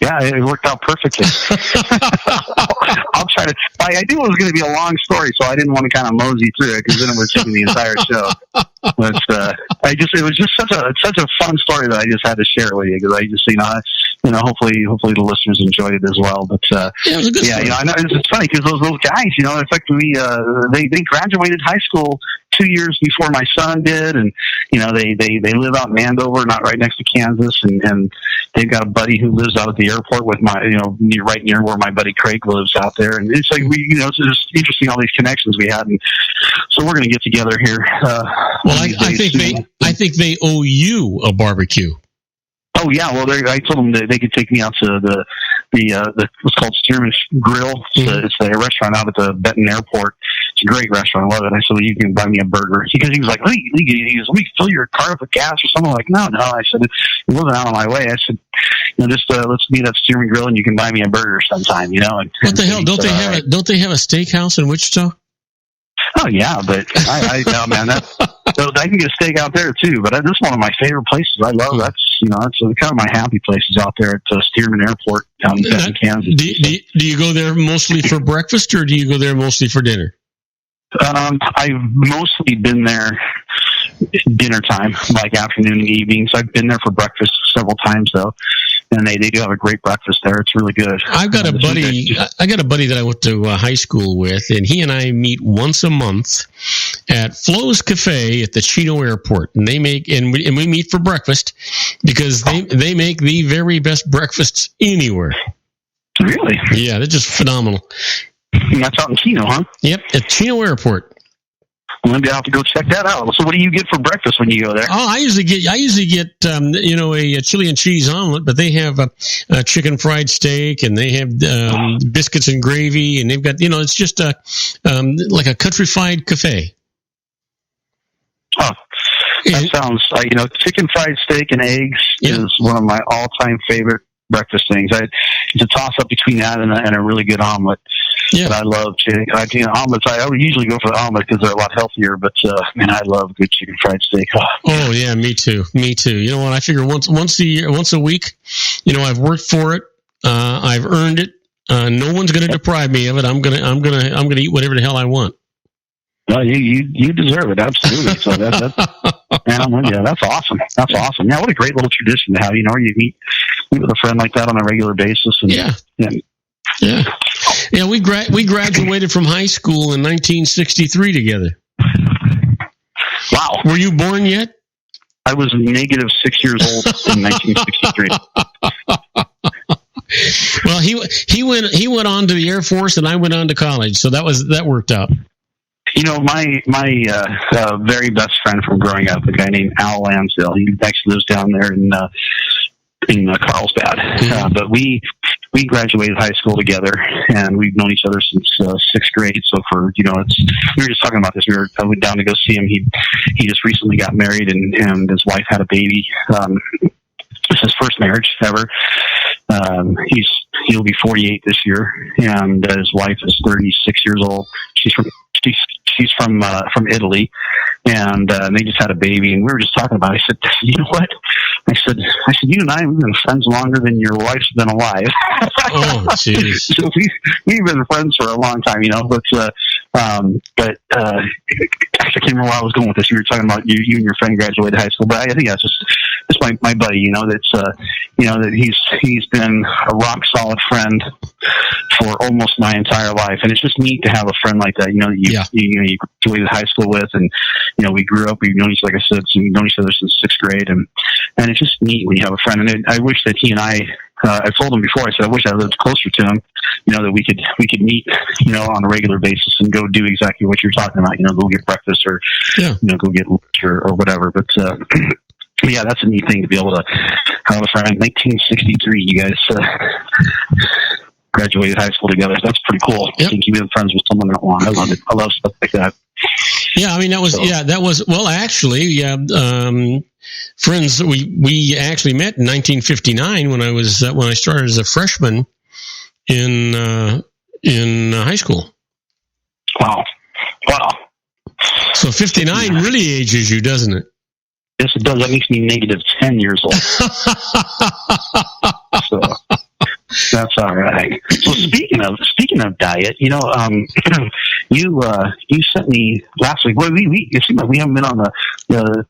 Yeah, it worked out perfectly. I'll try to. I knew it was going to be a long story, so I didn't want to kind of mosey through it because then it would take the entire show. But it was just such a fun story that I just had to share with you because I just hopefully the listeners enjoyed it as well. But it was a good story. I know it's funny because those guys, in fact, they graduated high school 2 years before my son did, and they live out in Andover, not right next to Kansas, and they've got a buddy who lives out at the airport with right near where my buddy Craig lives out there, and it's like it's just interesting all these connections we had, and so we're going to get together here. I think they owe you a barbecue. Oh yeah, well I told them that they could take me out to the what's called Stearman Grill. It's a restaurant out at the Benton Airport. It's a great restaurant. I love it. I said, well, you can buy me a burger. Because he was like, let me fill your car with gas or something. I'm like, no. I said, it wasn't out of my way. I said, just let's meet at Stearman Grill and you can buy me a burger sometime, And, what the hell? Don't they have a steakhouse in Wichita? Oh yeah, but I man, I can get a steak out there too. But this is one of my favorite places. I love that's kind of my happy places out there at Stearman Airport down in Benton, Kansas. Do you go there mostly for breakfast or do you go there mostly for dinner? I've mostly been there dinner time, like afternoon and evenings. I've been there for breakfast several times though. And they do have a great breakfast there. It's really good. I got a buddy that I went to high school with, and he and I meet once a month at Flo's Cafe at the Chino Airport, and we meet for breakfast because they make the very best breakfasts anywhere. Really? Yeah, they're just phenomenal. And that's out in Chino, huh? Yep, at Chino Airport. Maybe I'll have to go check that out. So what do you get for breakfast when you go there? Oh, I usually get a chili and cheese omelet, but they have a chicken fried steak and they have biscuits and gravy, and they've got it's just like a countrified cafe. Oh, that sounds chicken fried steak and eggs is one of my all-time favorite breakfast things. It's a toss-up between that and a really good omelet. Yeah, but I love chicken. Omelets. I would usually go for the omelet because they're a lot healthier. But I love good chicken fried steak. Oh yeah, me too. You know what? I figure once a week. I've worked for it. I've earned it. No one's going to deprive me of it. I'm gonna eat whatever the hell I want. Well, you deserve it, absolutely. So that's that's awesome. That's awesome. Yeah, what a great little tradition to have. You meet with a friend like that on a regular basis. And, Yeah, we graduated from high school in 1963 together. Wow. Were you born yet? I was negative 6 years old in 1963. Well, he went on to the Air Force and I went on to college, so that worked out. My very best friend from growing up, a guy named Al Lansdale, he actually lives down there in Carlsbad. But we graduated high school together, and we've known each other since sixth grade. So we were just talking about this. I went down to go see him. He just recently got married, and his wife had a baby It's his first marriage ever. He'll be 48 this year, and his wife is 36 years old. She's from Italy, and they just had a baby. And we were just talking about it. I said, you know what? I said, you and I, we've been friends longer than your wife's been alive. Oh, jeez. So we've been friends for a long time, But I can't remember where I was going with this. You were talking about you and your friend graduated high school, but I think that's just my buddy. That's that he's been a rock solid friend for almost my entire life, and it's just neat to have a friend like that. You graduated high school with, and we grew up. We've known each, like I said, so we've known each other since 6th grade, and it's just neat when you have a friend. And I wish that he and I told him before. I said I wish I lived closer to him. That we could meet, on a regular basis and go do exactly what you're talking about. Go get breakfast or go get lunch or whatever. But yeah, that's a neat thing to be able to have a friend. 1963, you guys graduated high school together. That's pretty cool. Yep. I think you've been friends with someone that long. I love it. I love stuff like that. Yeah, I mean that was well, actually, friends. We actually met in 1959 when I started as a freshman in high school. Wow. So 59 really ages you, doesn't it? Yes, it does. That makes me negative 10 years old. So that's all right. So speaking of diet, you sent me last week. Well, it seems like we haven't been on the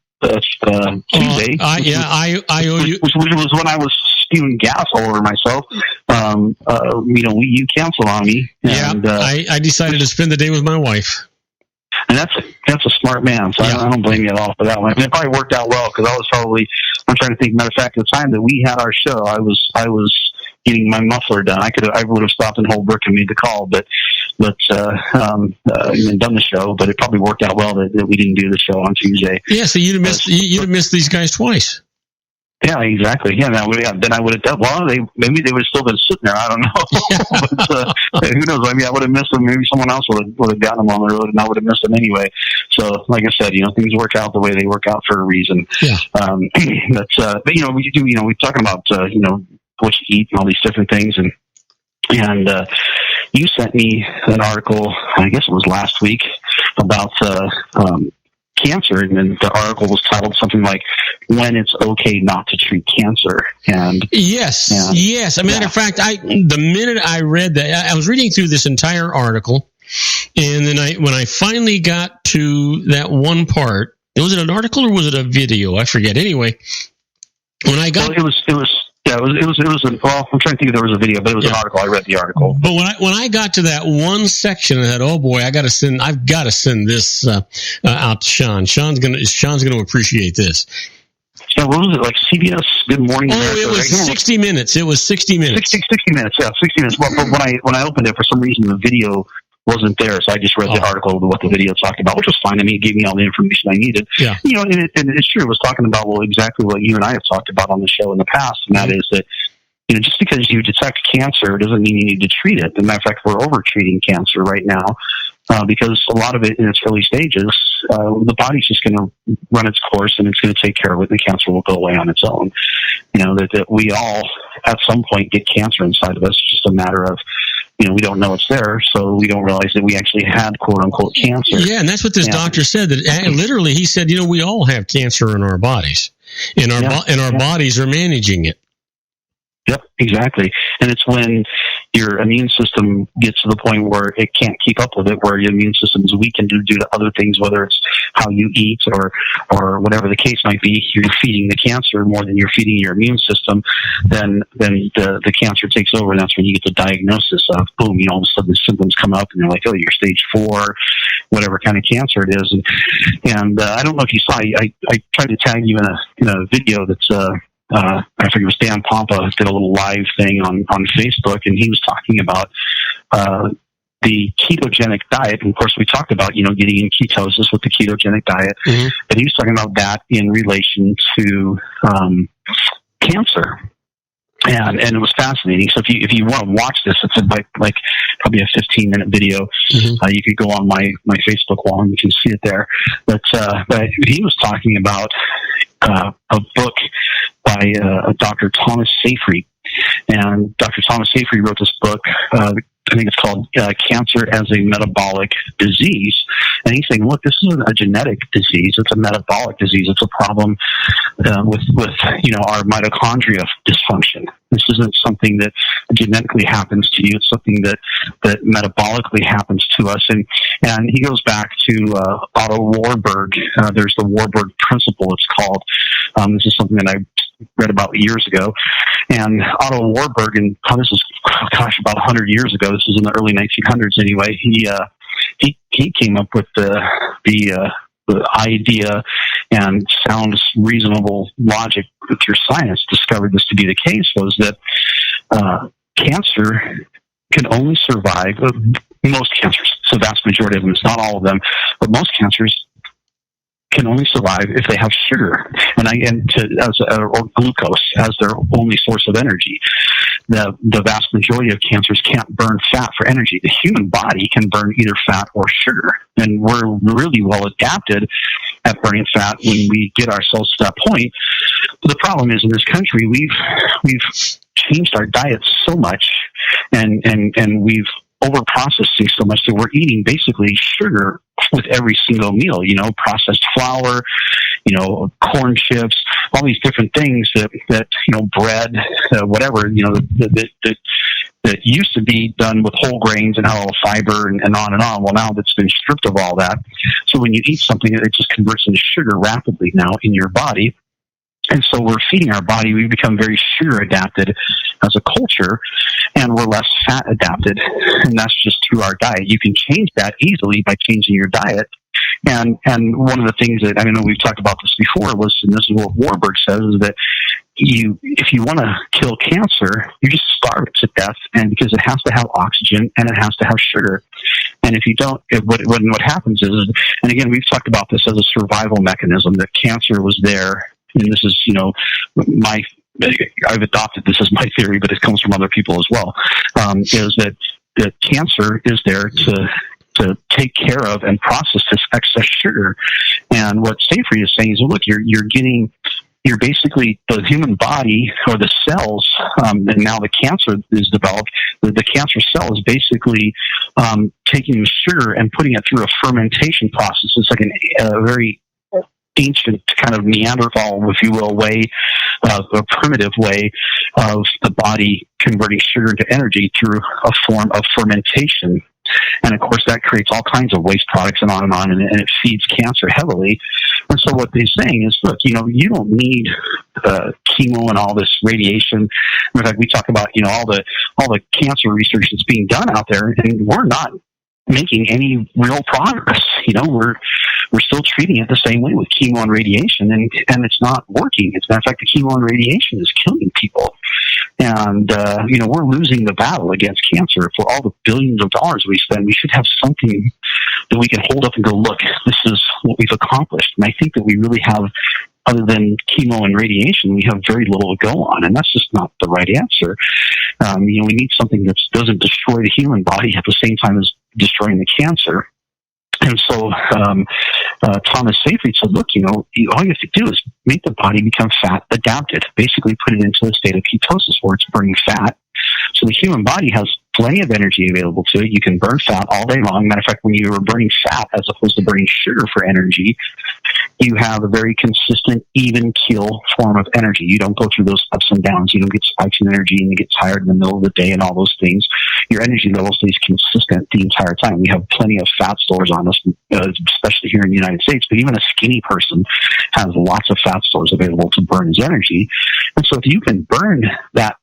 Tuesday. I owe you. Which was when I was spewing gas all over myself. You canceled on me. And, I decided to spend the day with my wife. And that's a smart man, so I don't blame you at all for that one. I mean, it probably worked out well because I'm trying to think. Matter of fact, at the time that we had our show, I was getting my muffler done. I would have stopped in Holbrook and made the call, but done the show. But it probably worked out well that we didn't do the show on Tuesday. Yeah, so you'd have missed these guys twice. Yeah, exactly. Yeah, then I would have done. Well, maybe they would have still been sitting there. I don't know. But who knows? I mean, I would have missed them. Maybe someone else would have gotten them on the road, and I would have missed them anyway. So, like I said, things work out the way they work out for a reason. Yeah. But we do. We're talking about what you eat and all these different things, and you sent me an article. I guess it was last week about cancer, and then the article was titled something like "When It's Okay Not to Treat Cancer." And yes. As a matter of fact, the minute I read that, I was reading through this entire article, and then when I finally got to that one part, was it an article or was it a video? I forget. Anyway, when I got, it was. I'm trying to think if there was a video, but it was an article. I read the article. But when I got to that one section, I thought, "Oh boy, I've got to send this out to Sean. Sean's gonna appreciate this." Yeah, what was it, like CBS Good Morning America? Oh, it was 60 minutes. It was 60 minutes. 60 minutes, yeah, 60 minutes. But when I opened it, for some reason, the video wasn't there, so I just read the article of what the video talked about, which was fine. I mean, it gave me all the information I needed. Yeah. And it's true. It was talking about, exactly what you and I have talked about on the show in the past, and that is that, just because you detect cancer doesn't mean you need to treat it. As a matter of fact, we're over-treating cancer right now because a lot of it in its early stages, the body's just going to run its course and it's going to take care of it, and the cancer will go away on its own. That we all, at some point, get cancer inside of us. It's just a matter of, we don't know it's there, so we don't realize that we actually had quote-unquote cancer. Yeah, and that's what this doctor said. That literally, he said, we all have cancer in our bodies, and our bodies are managing it. Yep, exactly. And it's when your immune system gets to the point where it can't keep up with it, where your immune system is weakened due to other things, whether it's how you eat or whatever the case might be, you're feeding the cancer more than you're feeding your immune system, then the cancer takes over, and that's when you get the diagnosis of, boom, all of a sudden the symptoms come up, and they're like, oh, you're stage 4, whatever kind of cancer it is. And I don't know if you saw, I tried to tag you in a video that's I think it was Dan Pompa did a little live thing on Facebook, and he was talking about the ketogenic diet. And of course, we talked about, getting in ketosis with the ketogenic diet, but he was talking about that in relation to cancer. And it was fascinating. So if you want to watch this, it's like probably a 15-minute video. You could go on my Facebook wall and you can see it there. But he was talking about a book by Dr. Thomas Seyfried. And Dr. Thomas Seyfried wrote this book, I think it's called Cancer as a Metabolic Disease. And he's saying, look, this isn't a genetic disease. It's a metabolic disease. It's a problem with our mitochondria dysfunction. This isn't something that genetically happens to you. It's something that metabolically happens to us. And he goes back to Otto Warburg. There's the Warburg principle, it's called. This is something that I read about years ago. And Otto Warburg, and this is, about 100 years ago. This was in the early 1900s anyway. He came up with the idea and sound reasonable logic through science, discovered this to be the case, was that cancer can only survive, most cancers, it's the vast majority of them, it's not all of them, but most cancers can only survive if they have sugar or glucose as their only source of energy. The vast majority of cancers can't burn fat for energy. The human body can burn either fat or sugar, and we're really well adapted at burning fat when we get ourselves to that point. But the problem is, in this country, we've changed our diet so much, and we've over-processing so much that we're eating basically sugar with every single meal, processed flour, corn chips, all these different things that bread, whatever, that used to be done with whole grains and had all the fiber and on and on. Well, now that's been stripped of all that. So when you eat something, it just converts into sugar rapidly now in your body. And so we're feeding our body. We become very sugar adapted as a culture, and we're less fat adapted. And that's just through our diet. You can change that easily by changing your diet. And one of the things that, we've talked about this before, and this is what Warburg says, is that if you want to kill cancer, you just starve it to death, and because it has to have oxygen and it has to have sugar. And if you don't, what happens is, and again, we've talked about this as a survival mechanism, that cancer was there. And this is, I've adopted this as my theory, but it comes from other people as well, is that cancer is there to take care of and process this excess sugar. And what Seyfried is saying is, look, you're basically, the human body or the cells, and now the cancer is developed, the cancer cell is basically taking the sugar and putting it through a fermentation process. It's like a very ancient kind of Neanderthal, if you will, way, a primitive way of the body converting sugar into energy through a form of fermentation. And of course, that creates all kinds of waste products and on, and it feeds cancer heavily. And so what they're saying is, look, you don't need chemo and all this radiation. In fact, we talk about, all the cancer research that's being done out there, and we're not making any real progress. We're still treating it the same way with chemo and radiation, and it's not working. As a matter of fact, the chemo and radiation is killing people. And, we're losing the battle against cancer. For all the billions of dollars we spend, we should have something that we can hold up and go, look, this is what we've accomplished. And I think that we really have, other than chemo and radiation, we have very little to go on, and that's just not the right answer. We need something that doesn't destroy the human body at the same time as destroying the cancer. And so Thomas Seyfried said, look, all you have to do is make the body become fat adapted, basically put it into a state of ketosis where it's burning fat. So the human body has plenty of energy available to it. You can burn fat all day long. Matter of fact, when you are burning fat as opposed to burning sugar for energy, you have a very consistent, even keel form of energy. You don't go through those ups and downs. You don't get spikes in energy and you get tired in the middle of the day and all those things. Your energy level stays consistent the entire time. We have plenty of fat stores on us, especially here in the United States, but even a skinny person has lots of fat stores available to burn as energy. And so if you can burn that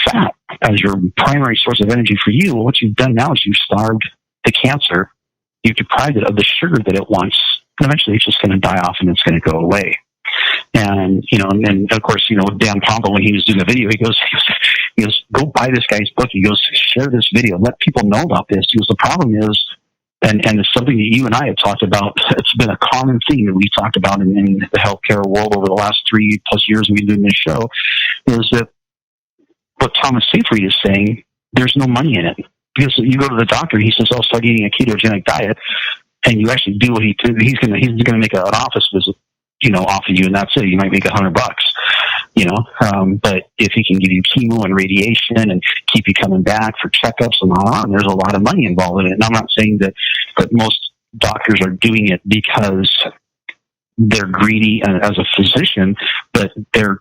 fat as your primary source of energy for you, what you've done now is you've starved the cancer. You've deprived it of the sugar that it wants. And eventually it's just going to die off and it's going to go away. And, and of course, Dan Pompa, when he was doing the video, he goes, go buy this guy's book. He goes, share this video, let people know about this. He goes, the problem is, and it's something that you and I have talked about. It's been a common theme that we talked about in the healthcare world over the last 3+ years we've been doing this show, is that what Thomas Seyfried is saying, there's no money in it. Because you go to the doctor, he says, start eating a ketogenic diet, and you actually do what he did. He's going to make an office visit. off of you, and that's it. You might make $100, but if he can give you chemo and radiation and keep you coming back for checkups and on, there's a lot of money involved in it. And I'm not saying that most doctors are doing it because they're greedy as a physician, but they're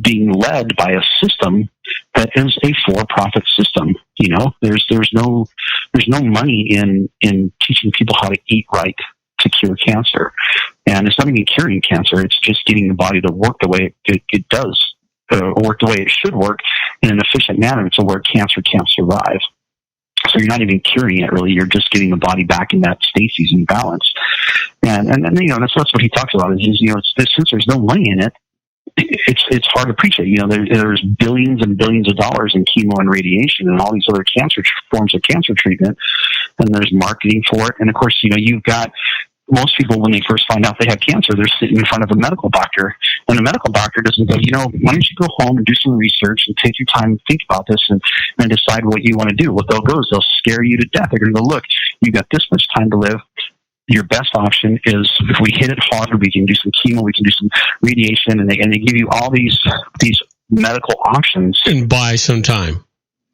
being led by a system that is a for-profit system. There's no money in teaching people how to eat right to cure cancer. And it's not even curing cancer, it's just getting the body to work the way it does, work the way it should work in an efficient manner to where cancer can't survive. So you're not even curing it, really. You're just getting the body back in that stasis and balance. And that's what he talks about is since there's no money in it, it's hard to preach it. There's billions and billions of dollars in chemo and radiation and all these other forms of cancer treatment, and there's marketing for it. And of course, you've got most people, when they first find out they have cancer, they're sitting in front of a medical doctor, and the medical doctor doesn't go, why don't you go home and do some research and take your time and think about this and decide what you want to do. What they'll go is they'll scare you to death. They're going to go, look, you got this much time to live. Your best option is if we hit it hard, we can do some chemo, we can do some radiation, and they give you all these medical options and buy some time.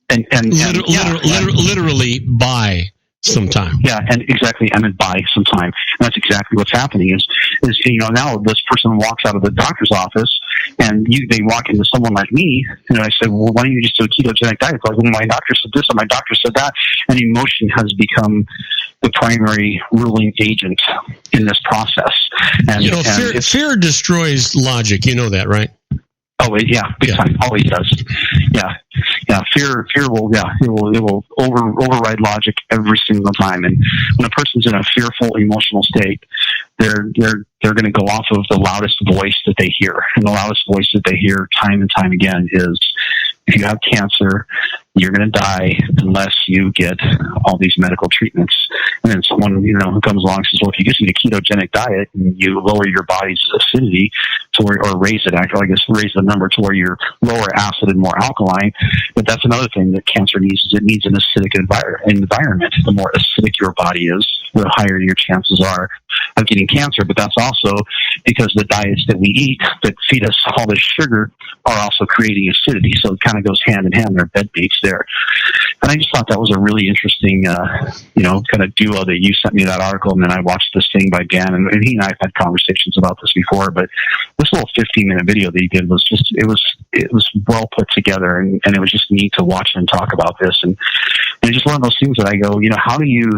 And literally buy some time. Yeah, and exactly, and then buy some time. And that's exactly what's happening is now this person walks out of the doctor's office and they walk into someone like me, and I said, well, why don't you just do a ketogenic diet? Like, well, my doctor said this and my doctor said that, and emotion has become the primary ruling agent in this process. And fear destroys logic. You know that, right? Oh, yeah, big time. Always does. Yeah. Fear will, it will override logic every single time. And when a person's in a fearful emotional state, they're going to go off of the loudest voice that they hear. And the loudest voice that they hear time and time again is, if you have cancer, you're going to die unless you get all these medical treatments. And then someone, who comes along and says, well, if you just eat a ketogenic diet and you lower your body's acidity or raise the number to where you're lower acid and more alkaline. But that's another thing that cancer needs, is it needs an acidic environment. The more acidic your body is, the higher your chances are of getting cancer. But that's also because the diets that we eat that feed us all this sugar are also creating acidity. So it kind of goes hand in hand. They're bedmates there. And I just thought that was a really interesting, kind of duo that you sent me that article. And then I watched this thing by Dan, and he and I have had conversations about this before, but this little 15-minute video that he did was just, it was well put together, and it was just neat to watch and talk about this. And it's just one of those things that I go, how do you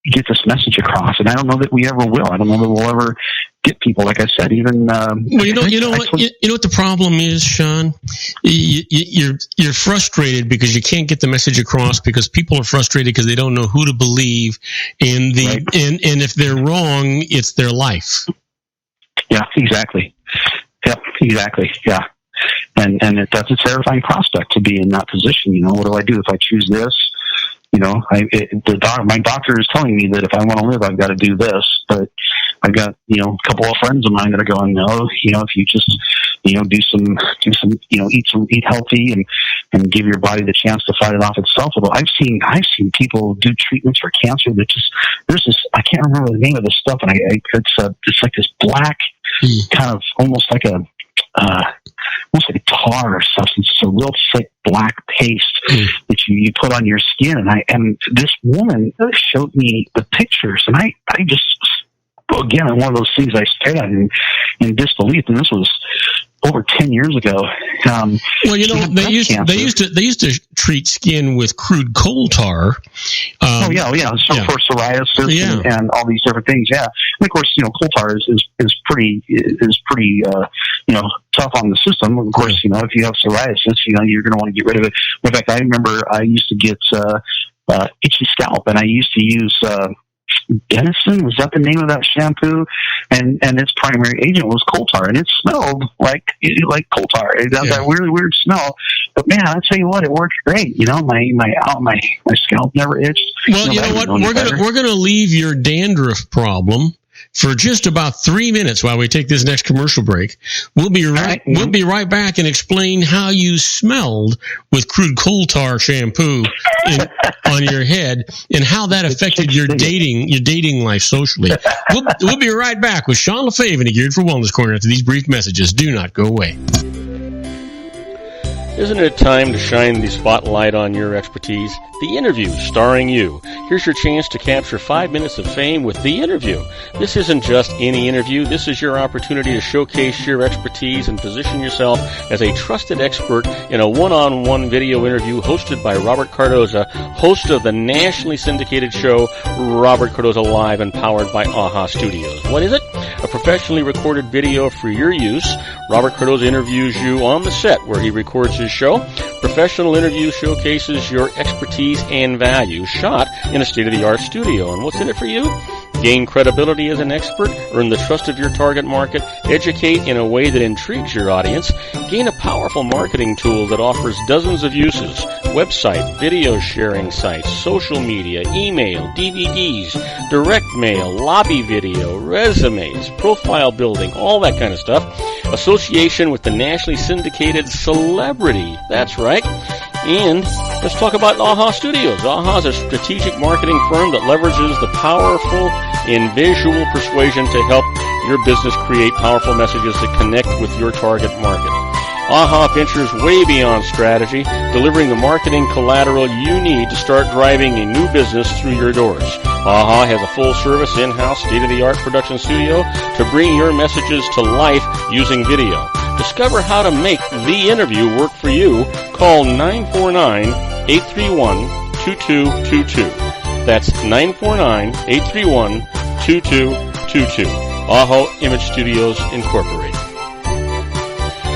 get this message across? And I don't know that we ever will. I don't know that we'll ever get people, like I said, even. Well, you know what the problem is, Sean. You're frustrated because you can't get the message across because people are frustrated because they don't know who to believe, and if they're wrong, it's their life. Yeah, exactly. Yep, exactly. Yeah, and that's a terrifying prospect to be in that position. What do I do if I choose this? My doctor is telling me that if I want to live, I've got to do this. But I've got, a couple of friends of mine that are going, no, if you just, eat healthy and give your body the chance to fight it off itself. Although I've seen people do treatments for cancer that there's this, I can't remember the name of the stuff, and it's like this black kind of almost like a tar or substance. It's a real thick black paste that you put on your skin. And this woman showed me the pictures, and I just, again, one of those things I stared at in disbelief. And this was over 10 years ago. Well, they used to treat skin with crude coal tar. For psoriasis and all these different things. Yeah, and of course, coal tar is pretty tough on the system. Of course, if you have psoriasis, you're going to want to get rid of it. In fact, I remember I used to get itchy scalp, and I used to use Denison, was that the name of that shampoo? And its primary agent was coal tar, and it smelled like coal tar. It had that really weird smell. But man, I tell you what, it worked great. My scalp never itched. Well, you know what? We're gonna leave your dandruff problem for just about 3 minutes while we take this next commercial break. We'll be right back and explain how you smelled with crude coal tar shampoo on your head and how that affected your dating life socially. We'll be right back with Sean LaFave in the Geared for Wellness Corner after these brief messages. Do not go away. Isn't it time to shine the spotlight on your expertise? The Interview, starring you. Here's your chance to capture 5 minutes of fame with The Interview. This isn't just any interview. This is your opportunity to showcase your expertise and position yourself as a trusted expert in a one-on-one video interview hosted by Robert Cardoza, host of the nationally syndicated show Robert Cardoza Live and powered by AHA Studios. What is it? A professionally recorded video for your use. Robert Cardoza interviews you on the set where he records his show. Professional interview showcases your expertise and value, shot in a state-of-the-art studio. And what's in it for you? Gain credibility as an expert, earn the trust of your target market, educate in a way that intrigues your audience, gain a powerful marketing tool that offers dozens of uses, website, video sharing sites, social media, email, DVDs, direct mail, lobby video, resumes, profile building, all that kind of stuff. Association with the nationally syndicated celebrity. That's right. And let's talk about AHA Studios. AHA is a strategic marketing firm that leverages the powerful and visual persuasion to help your business create powerful messages that connect with your target market. AHA ventures way beyond strategy, delivering the marketing collateral you need to start driving a new business through your doors. AHA has a full-service, in-house, state-of-the-art production studio to bring your messages to life using video. Discover how to make The Interview work for you. Call 949-831-2222. That's 949-831-2222. AHA Image Studios Incorporated.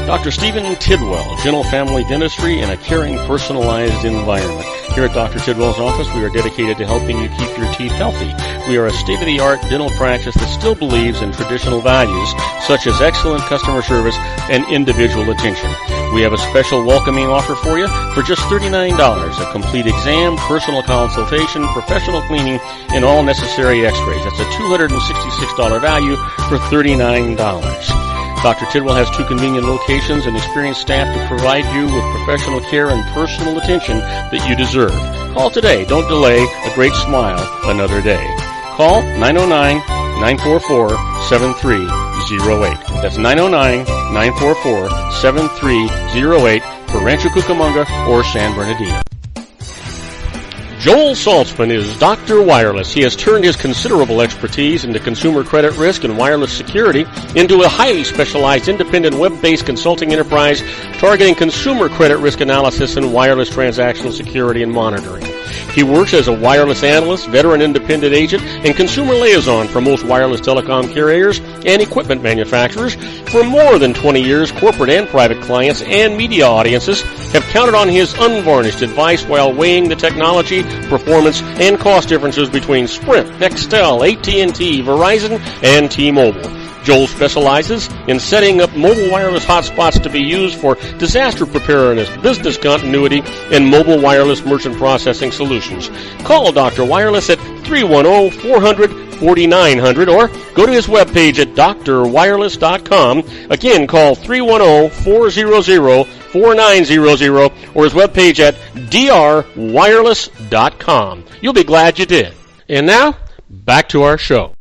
Dr. Stephen Tidwell, Gentle Family Dentistry in a caring, personalized environment. Here at Dr. Tidwell's office, we are dedicated to helping you keep your teeth healthy. We are a state-of-the-art dental practice that still believes in traditional values, such as excellent customer service and individual attention. We have a special welcoming offer for you for just $39, a complete exam, personal consultation, professional cleaning, and all necessary x-rays. That's a $266 value for $39. Dr. Tidwell has 2 convenient locations and experienced staff to provide you with professional care and personal attention that you deserve. Call today. Don't delay. A great smile another day. Call 909-944-7308. That's 909-944-7308 for Rancho Cucamonga or San Bernardino. Joel Saltzman is Dr. Wireless. He has turned his considerable expertise into consumer credit risk and wireless security into a highly specialized independent web-based consulting enterprise targeting consumer credit risk analysis and wireless transactional security and monitoring. He works as a wireless analyst, veteran independent agent, and consumer liaison for most wireless telecom carriers and equipment manufacturers. For more than 20 years, corporate and private clients and media audiences have counted on his unvarnished advice while weighing the technology, performance, and cost differences between Sprint, Nextel, AT&T, Verizon, and T-Mobile. Joel specializes in setting up mobile wireless hotspots to be used for disaster preparedness, business continuity, and mobile wireless merchant processing solutions. Call Dr. Wireless at 310-400-4900 or go to his webpage at drwireless.com. Again, call 310-400-4900 or his webpage at drwireless.com. You'll be glad you did. And now, back to our show.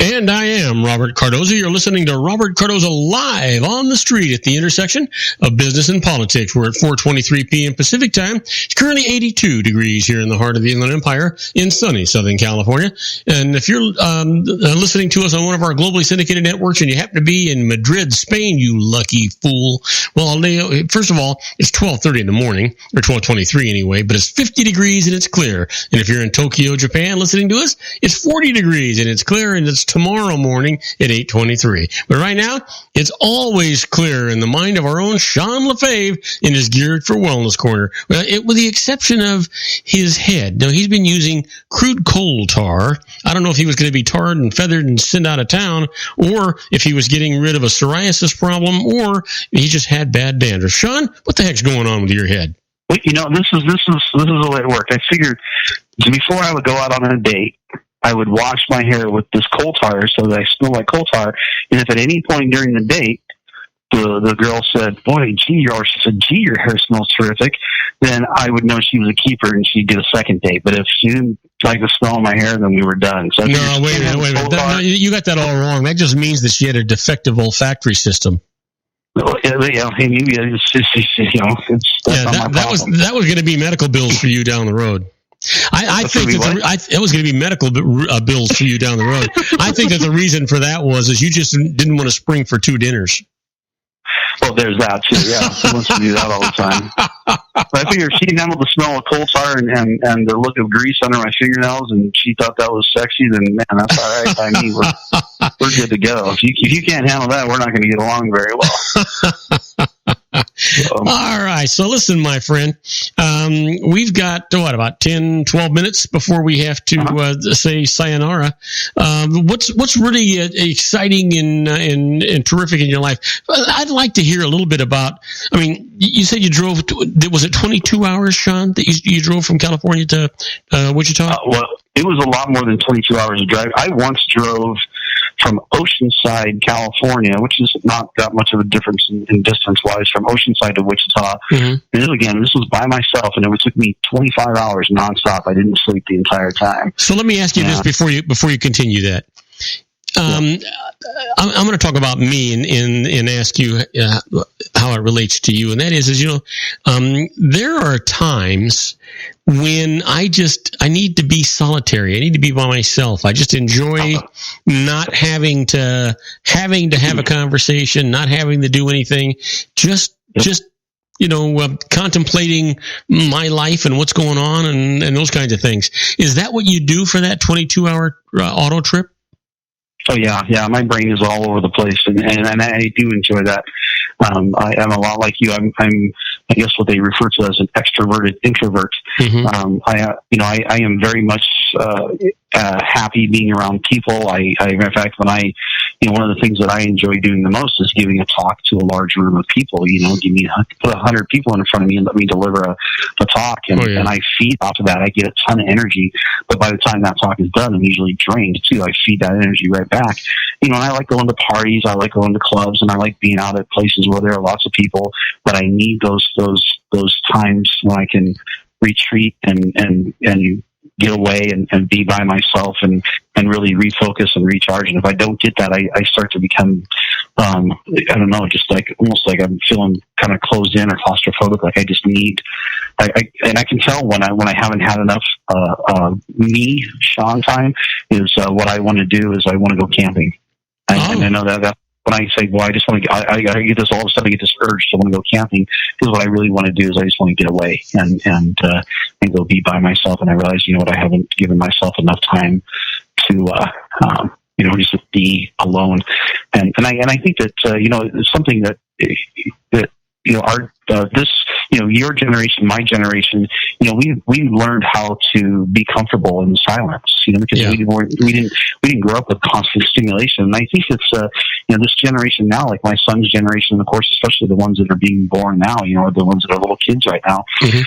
And I am Robert Cardoza. You're listening to Robert Cardoza Live on the Street at the intersection of business and politics. We're at 4:23 p.m. Pacific time. It's currently 82 degrees here in the heart of the Inland Empire in sunny Southern California. And if you're listening to us on one of our globally syndicated networks and you happen to be in Madrid, Spain, you lucky fool. Well, first of all, it's 12:30 in the morning, or 12:23 anyway, but it's 50 degrees and it's clear. And if you're in Tokyo, Japan, listening to us, it's 40 degrees and it's clear, and it's tomorrow morning at 8:23. But right now, it's always clear in the mind of our own Sean LaFave in his Geared for Wellness Corner. Well, with the exception of his head. Now, he's been using crude coal tar. I don't know if he was going to be tarred and feathered and sent out of town, or if he was getting rid of a psoriasis problem, or he just had bad dandruff. Sean, what the heck's going on with your head? Well, this is the way it worked. I figured before I would go out on a date, I would wash my hair with this coal tar so that I smell like coal tar. And if at any point during the date the girl said, "Boy, she said, gee, your hair smells terrific," then I would know she was a keeper and she'd get a second date. But if she didn't like the smell of my hair, then we were done. So no, wait a minute. No, you got that all wrong. That just means that she had a defective olfactory system. Yeah, maybe that was going to be medical bills for you down the road. I think it was going to be medical bills for you down the road. I think that the reason for that was you just didn't want to spring for 2 dinners. Well, there's that too. Yeah, she wants to do that all the time. But I figure if she can handle the smell of coal tar and the look of grease under my fingernails, and she thought that was sexy, then man, that's all right by me. We're good to go. If you can't handle that, we're not going to get along very well. All right. So listen, my friend, we've got, about 10, 12 minutes before we have to say sayonara. What's really exciting and terrific in your life? I'd like to hear a little bit about, you said you drove, was it 22 hours, Sean, that you drove from California to Wichita? Well, it was a lot more than 22 hours of drive. I once drove from Oceanside, California, which is not that much of a difference in distance-wise, from Oceanside to Wichita. Mm-hmm. And this was by myself, and it took me 25 hours nonstop. I didn't sleep the entire time. So let me ask you this before you continue that. I'm going to talk about me and ask you how it relates to you, and that is there are times when I need to be solitary. I need to be by myself. I just enjoy not having to have a conversation, not having to do anything, just contemplating my life and what's going on and those kinds of things. Is that what you do for that 22-hour auto trip? Oh yeah. My brain is all over the place, and I do enjoy that. I'm a lot like you. I'm I guess what they refer to as an extroverted introvert. Mm-hmm. I am very much happy being around people. In fact, one of the things that I enjoy doing the most is giving a talk to a large room of people. Put 100 people in front of me and let me deliver a talk, and I feed off of that. I get a ton of energy, but by the time that talk is done, I'm usually drained too. I feed that energy right back. And I like going to parties, I like going to clubs, and I like being out at places where there are lots of people. But I need those times when I can retreat and get away and be by myself and really refocus and recharge. And if I don't get that, I start to become, I don't know, just almost like I'm feeling kind of closed in or claustrophobic. Like I just need, and I can tell when I haven't had enough, me, Sean time is, what I want to do is I want to go camping. And I know that when I say, well, I just want to, I get this, all of a sudden I get this urge to want to go camping, because what I really want to do is I just want to get away and go be by myself. And I realize, I haven't given myself enough time to, just be alone. And I think that, it's something that your generation, my generation, we learned how to be comfortable in silence, because we didn't grow up with constant stimulation. And I think it's, this generation now, like my son's generation, of course, especially the ones that are being born now, the ones that are little kids right now, mm-hmm.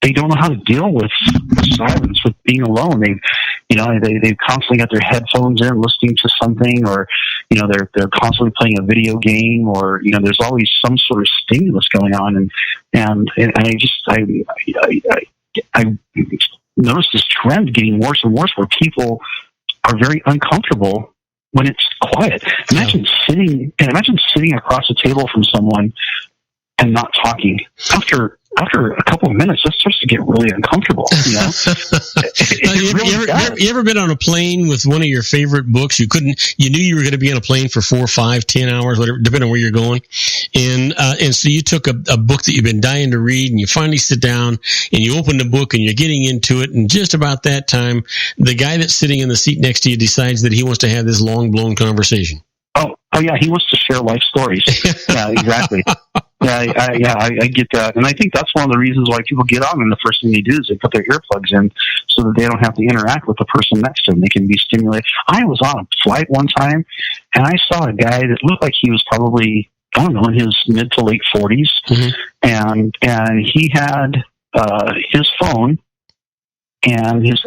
They don't know how to deal with silence, with being alone. They've constantly got their headphones in, listening to something, or they're constantly playing a video game, or there's always some sort of stimulus going on, and I noticed this trend getting worse and worse, where people are very uncomfortable when it's quiet. Imagine sitting across the table from someone and not talking. After a couple of minutes, it starts to get really uncomfortable. You ever been on a plane with one of your favorite books? You knew you were going to be on a plane for 4, 5, 10 hours, whatever, depending on where you're going. And so you took a book that you've been dying to read, and you finally sit down and you open the book and you're getting into it. And just about that time, the guy that's sitting in the seat next to you decides that he wants to have this long blown conversation. Oh yeah, he wants to share life stories. Yeah, exactly. I get that. And I think that's one of the reasons why people get on, and the first thing they do is they put their earplugs in so that they don't have to interact with the person next to them. They can be stimulated. I was on a flight one time, and I saw a guy that looked like he was probably I don't know, in his mid to late 40s, and he had his phone and his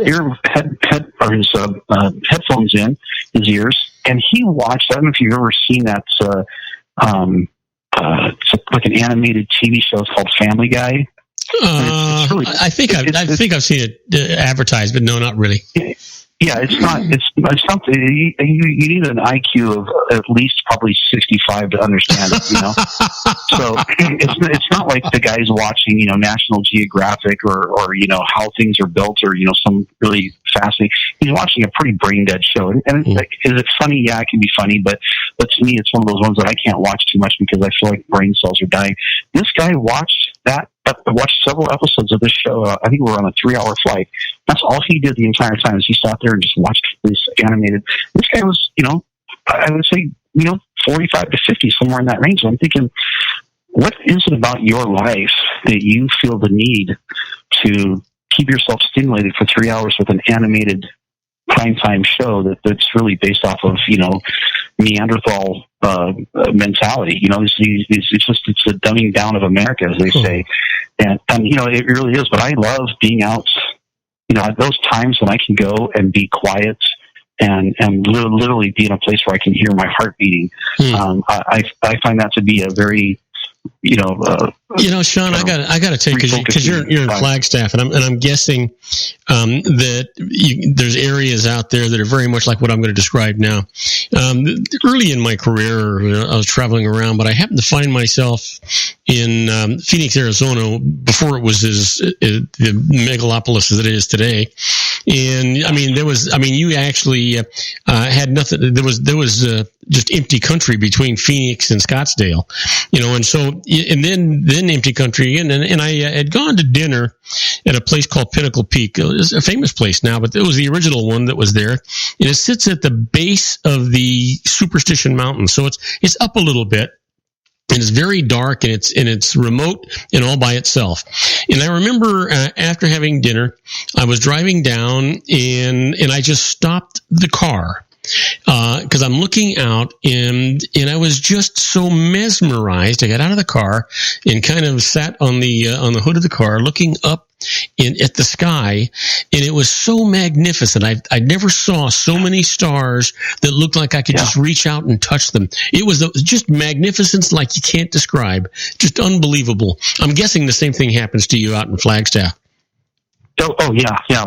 headphones in his ears, and he watched. I don't know if you've ever seen that. It's like an animated TV show. It's called Family Guy. It's really, I think I've seen it advertised, but no, not really. Yeah, it's something you need an IQ of at least probably 65 to understand it, So it's not like the guy's watching, National Geographic or how things are built or, some really fascinating. He's watching a pretty brain dead show. And is it funny? Yeah, it can be funny, but to me, it's one of those ones that I can't watch too much because I feel like brain cells are dying. This guy watched that. I watched several episodes of this show. I think we were on a 3-hour flight. That's all he did the entire time is he sat there and just watched this animated. This guy was, I would say, 45 to 50, somewhere in that range. So I'm thinking, what is it about your life that you feel the need to keep yourself stimulated for 3 hours with an animated primetime show that's really based off of, Neanderthal mentality? It's a dumbing down of America, as they say. And it really is. But I love being out, at those times when I can go and be quiet and literally be in a place where I can hear my heart beating. I find that to be a very, Sean, I got to tell you, because you're in Flagstaff, and I'm guessing that there's areas out there that are very much like what I'm going to describe now. Early in my career, I was traveling around, but I happened to find myself in Phoenix, Arizona, before it was the megalopolis as it is today. And you actually had nothing. There was just empty country between Phoenix and Scottsdale, and so, and then empty country again. And I had gone to dinner at a place called Pinnacle Peak. It's a famous place now, but it was the original one that was there. And it sits at the base of the Superstition Mountain. So it's up a little bit. And it's very dark, and it's remote and all by itself. And I remember after having dinner, I was driving down, and I just stopped the car because I'm looking out, and I was just so mesmerized. I got out of the car and kind of sat on the hood of the car, looking up at the sky, and it was so magnificent. I never saw so many stars that looked like I could just reach out and touch them. It was just magnificence like you can't describe. Just unbelievable. I'm guessing the same thing happens to you out in Flagstaff. Oh yeah. In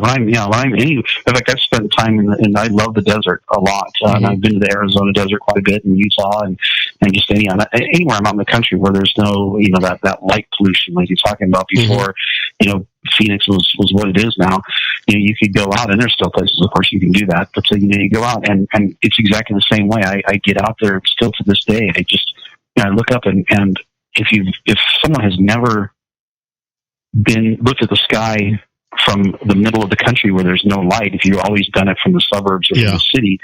fact, I've spent time and I love the desert a lot. And I've been to the Arizona desert quite a bit, and Utah, and just anywhere I'm out in the country where there's no, that light pollution like you're talking about before. Phoenix was what it is now. You could go out, and there's still places, of course, you can do that. But you go out, and it's exactly the same way. I get out there still to this day. I look up, and if someone has never looked at the sky from the middle of the country where there's no light, if you've always done it from the suburbs or from the city,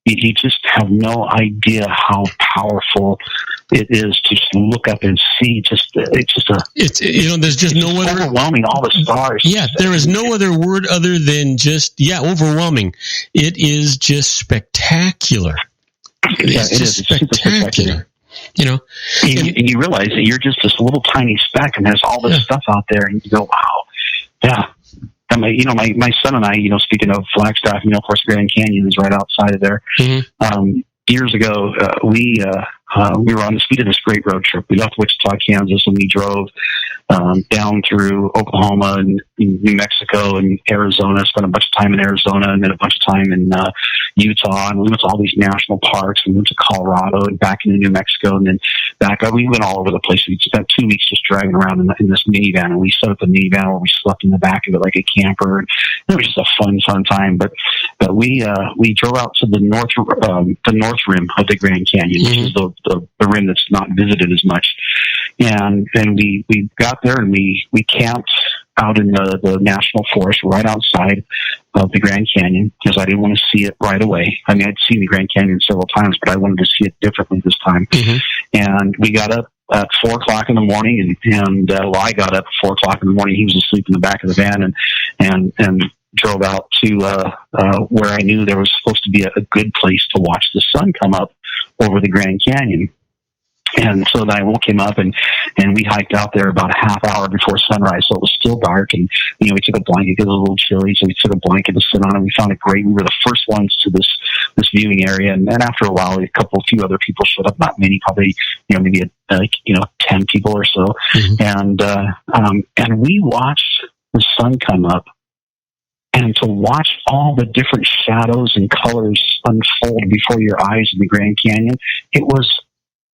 you just have no idea how powerful it is to just look up and see. There's just no other overwhelming. All the stars. Yeah, there is no other word other than just overwhelming. It is just spectacular. It is spectacular. And you realize that you're just this little tiny speck, and there's all this stuff out there, and you go, wow, yeah. And my son and I, speaking of Flagstaff, of course, Grand Canyon is right outside of there. Years ago, we were on the speed of this great road trip. We left Wichita, Kansas, and we drove down through Oklahoma and New Mexico and Arizona. Spent a bunch of time in Arizona, and then a bunch of time in Utah. And we went to all these national parks. We went to Colorado and back into New Mexico, and then back. We went all over the place. We spent 2 weeks just driving around in this minivan, and we set up a minivan where we slept in the back of it like a camper. And it was just a fun time. But we drove out to the north rim of the Grand Canyon, which is the rim that's not visited as much. And we got there, and we camped out in the national forest right outside of the Grand Canyon because I didn't want to see it right away. I mean, I'd seen the Grand Canyon several times, but I wanted to see it differently this time. And we got up at 4 o'clock in the morning, and I got up at 4 o'clock in the morning. He was asleep in the back of the van, and drove out to where I knew there was supposed to be a good place to watch the sun come up over the Grand Canyon. And so then I woke him up, and we hiked out there about a half hour before sunrise. So it was still dark, and we took a blanket. It was a little chilly, so we took a blanket to sit on, and we found it great. We were the first ones to this viewing area, and then after a while, a few other people showed up. Not many, probably maybe 10 people or so, and we watched the sun come up. And to watch all the different shadows and colors unfold before your eyes in the Grand Canyon,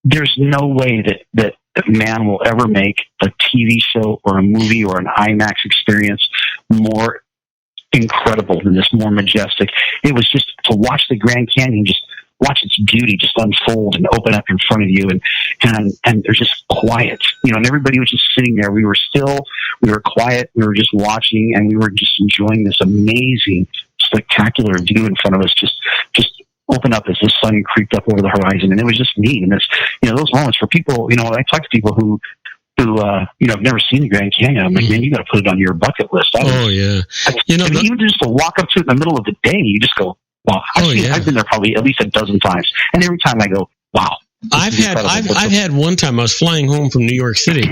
there's no way that man will ever make a TV show or a movie or an IMAX experience more incredible than this, more majestic. It was just to watch the Grand Canyon, just watch its beauty just unfold and open up in front of you, and there's just quiet, and everybody was just sitting there. We were quiet, we were just watching, and we were just enjoying this amazing, spectacular view in front of us, just open up as the sun creeped up over the horizon, and it was just neat. And it's, those moments for people, I talk to people who have never seen the Grand Canyon. I'm like, man, you got to put it on your bucket list. Yeah. Even just to walk up to it in the middle of the day, you just go, wow. I've been there probably at least a dozen times, and every time I go, wow. I've had one time I was flying home from New York City,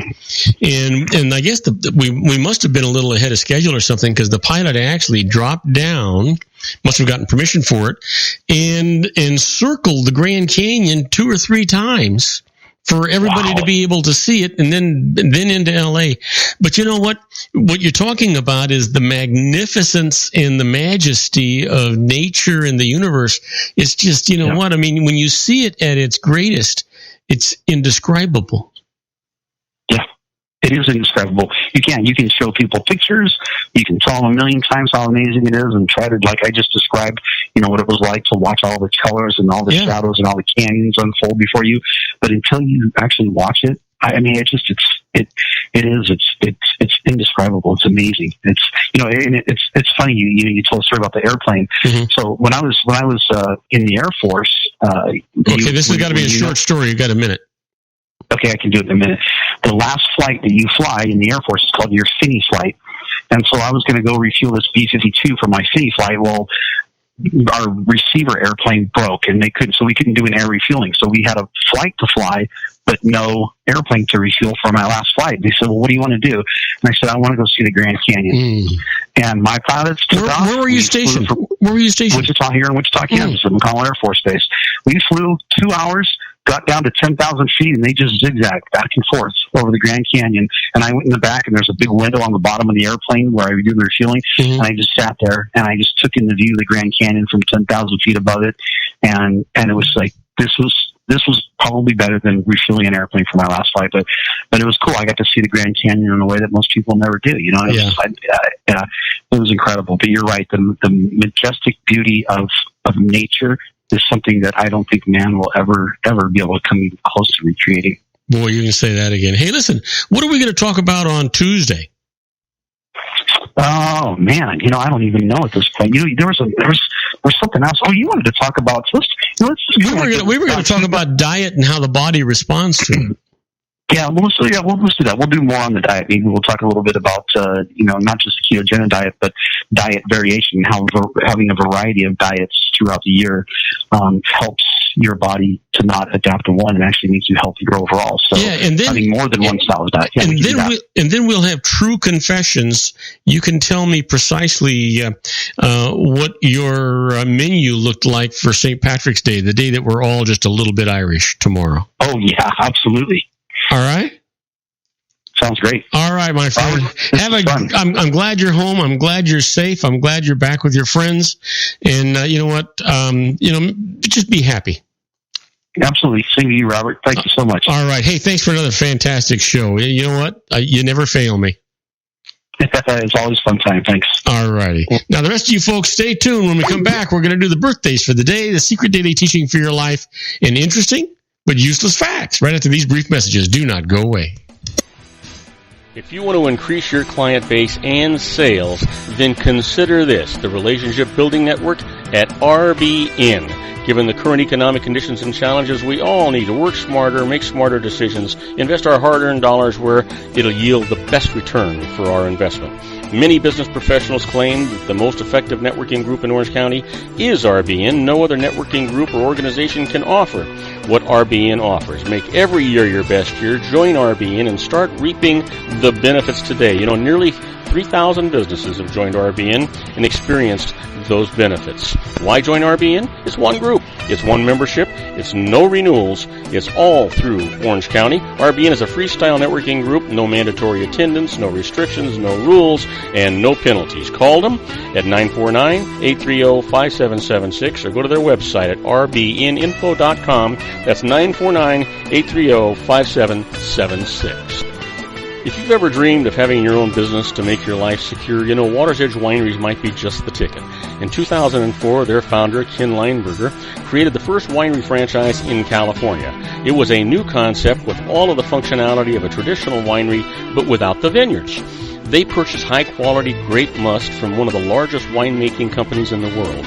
and I guess we must have been a little ahead of schedule or something, because the pilot actually dropped down, must have gotten permission for it, and circled the Grand Canyon 2 or 3 times for everybody to be able to see it, and then into LA. But you know what you're talking about is the magnificence and the majesty of nature and the universe. It's just, what I mean, when you see it at its greatest, it's indescribable. Yeah, it is indescribable. You can show people pictures, you can tell them a million times how amazing it is, and try to, like I just described, what it was like to watch all the colors and all the shadows and all the canyons unfold before you. But until you actually watch it, I mean, it's indescribable. It's amazing. It's funny. You told a story about the airplane. Mm-hmm. So when I was in the Air Force, this has got to be a short story. You got a minute. Okay, I can do it in a minute. The last flight that you fly in the Air Force is called your Finney flight. And so I was going to go refuel this B-52 for my Finney flight. Well, our receiver airplane broke, and we couldn't do an air refueling. So we had a flight to fly, but no airplane to refuel for my last flight. They said, well, what do you want to do? And I said, I want to go see the Grand Canyon. And my pilots took off. Where were you stationed? Wichita, here in Wichita, Kansas, at McConnell Air Force Base. We flew 2 hours, got down to 10,000 feet, and they just zigzagged back and forth over the Grand Canyon. And I went in the back, and there's a big window on the bottom of the airplane where I would do the refueling. And I just sat there, and I just took in the view of the Grand Canyon from 10,000 feet above it. And it was like, this was probably better than refueling an airplane for my last flight, but it was cool. I got to see the Grand Canyon in a way that most people never do. It was incredible. But you're right, the majestic beauty of nature is something that I don't think man will ever be able to come even close to recreating. Boy, you can say that again. Hey, listen, what are we going to talk about on Tuesday? Oh man, I don't even know at this point. There was something else. Oh, you wanted to talk about we were going to talk about diet and how the body responds to it. Yeah, let's do that. We'll do more on the diet. Maybe we'll talk a little bit about not just the ketogenic diet, but diet variation. How having a variety of diets throughout the year helps your body to not adapt to one and actually makes you healthier overall. So and then, having more than one style of diet. And then we'll have true confessions. You can tell me precisely what your menu looked like for St. Patrick's Day, the day that we're all just a little bit Irish tomorrow. Oh, yeah, absolutely. All right. Sounds great. All right, my friend. I'm glad you're home. I'm glad you're safe. I'm glad you're back with your friends. And you know what? Just be happy. Absolutely. Same to you, Robert. Thank you so much. All right. Hey, thanks for another fantastic show. You know what? You never fail me. It's always fun time. Thanks. All righty. Now, the rest of you folks, stay tuned. When we come back, we're going to do the birthdays for the day, the secret daily teaching for your life, and interesting but useless facts right after these brief messages. Do not go away. If you want to increase your client base and sales, then consider this. The Relationship Building Network at RBN. Given the current economic conditions and challenges, we all need to work smarter, make smarter decisions, invest our hard-earned dollars where it'll yield the best return for our investment. Many business professionals claim that the most effective networking group in Orange County is RBN. No other networking group or organization can offer what RBN offers. Make every year your best year. Join RBN and start reaping the benefits today. You know, nearly 3,000 businesses have joined RBN and experienced those benefits. Why join RBN? It's one group. It's one membership. It's no renewals. It's all through Orange County. RBN is a freestyle networking group. No mandatory attendance, no restrictions, no rules, and no penalties. Call them at 949-830-5776 or go to their website at rbninfo.com. That's 949-830-5776. If you've ever dreamed of having your own business to make your life secure, you know Water's Edge Wineries might be just the ticket. In 2004, their founder, Ken Lineberger, created the first winery franchise in California. It was a new concept with all of the functionality of a traditional winery, but without the vineyards. They purchase high-quality grape must from one of the largest winemaking companies in the world.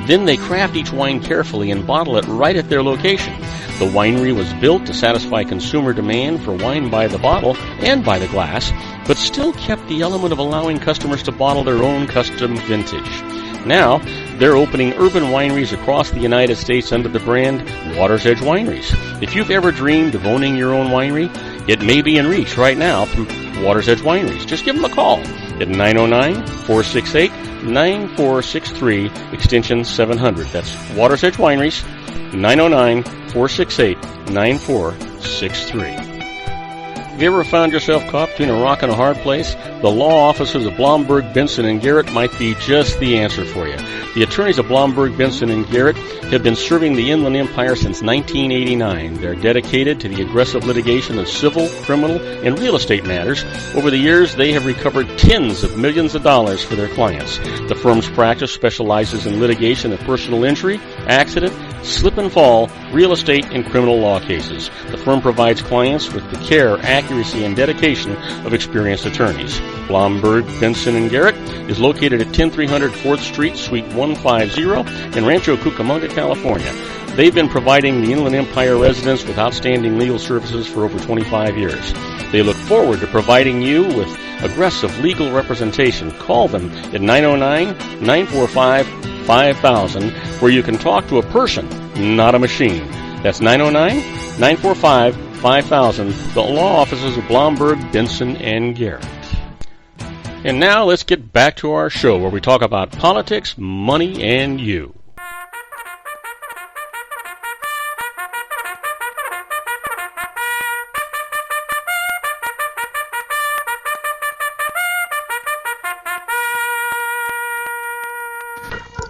Then they craft each wine carefully and bottle it right at their location. The winery was built to satisfy consumer demand for wine by the bottle and by the glass, but still kept the element of allowing customers to bottle their own custom vintage. Now, they're opening urban wineries across the United States under the brand Water's Edge Wineries. If you've ever dreamed of owning your own winery, it may be in reach right now through Water's Edge Wineries. Just give them a call at 909-468-9463, extension 700. That's Water's Edge Wineries, 909-468-9463. Have you ever found yourself caught between a rock and a hard place? The law offices of Blomberg, Benson, and Garrett might be just the answer for you. The attorneys of Blomberg, Benson, and Garrett have been serving the Inland Empire since 1989. They're dedicated to the aggressive litigation of civil, criminal, and real estate matters. Over the years, they have recovered tens of millions of dollars for their clients. The firm's practice specializes in litigation of personal injury, accident, slip and fall, real estate, and criminal law cases. The firm provides clients with the care, accuracy, and dedication of experienced attorneys. Blomberg, Benson, and Garrett is located at 10300 4th Street, Suite 150 in Rancho Cucamonga, California. They've been providing the Inland Empire residents with outstanding legal services for over 25 years. They look forward to providing you with aggressive legal representation. Call them at 909-945-5000, where you can talk to a person, not a machine. That's 909-945-5000, the law offices of Blomberg, Benson, and Garrett. And now let's get back to our show where we talk about politics, money, and you.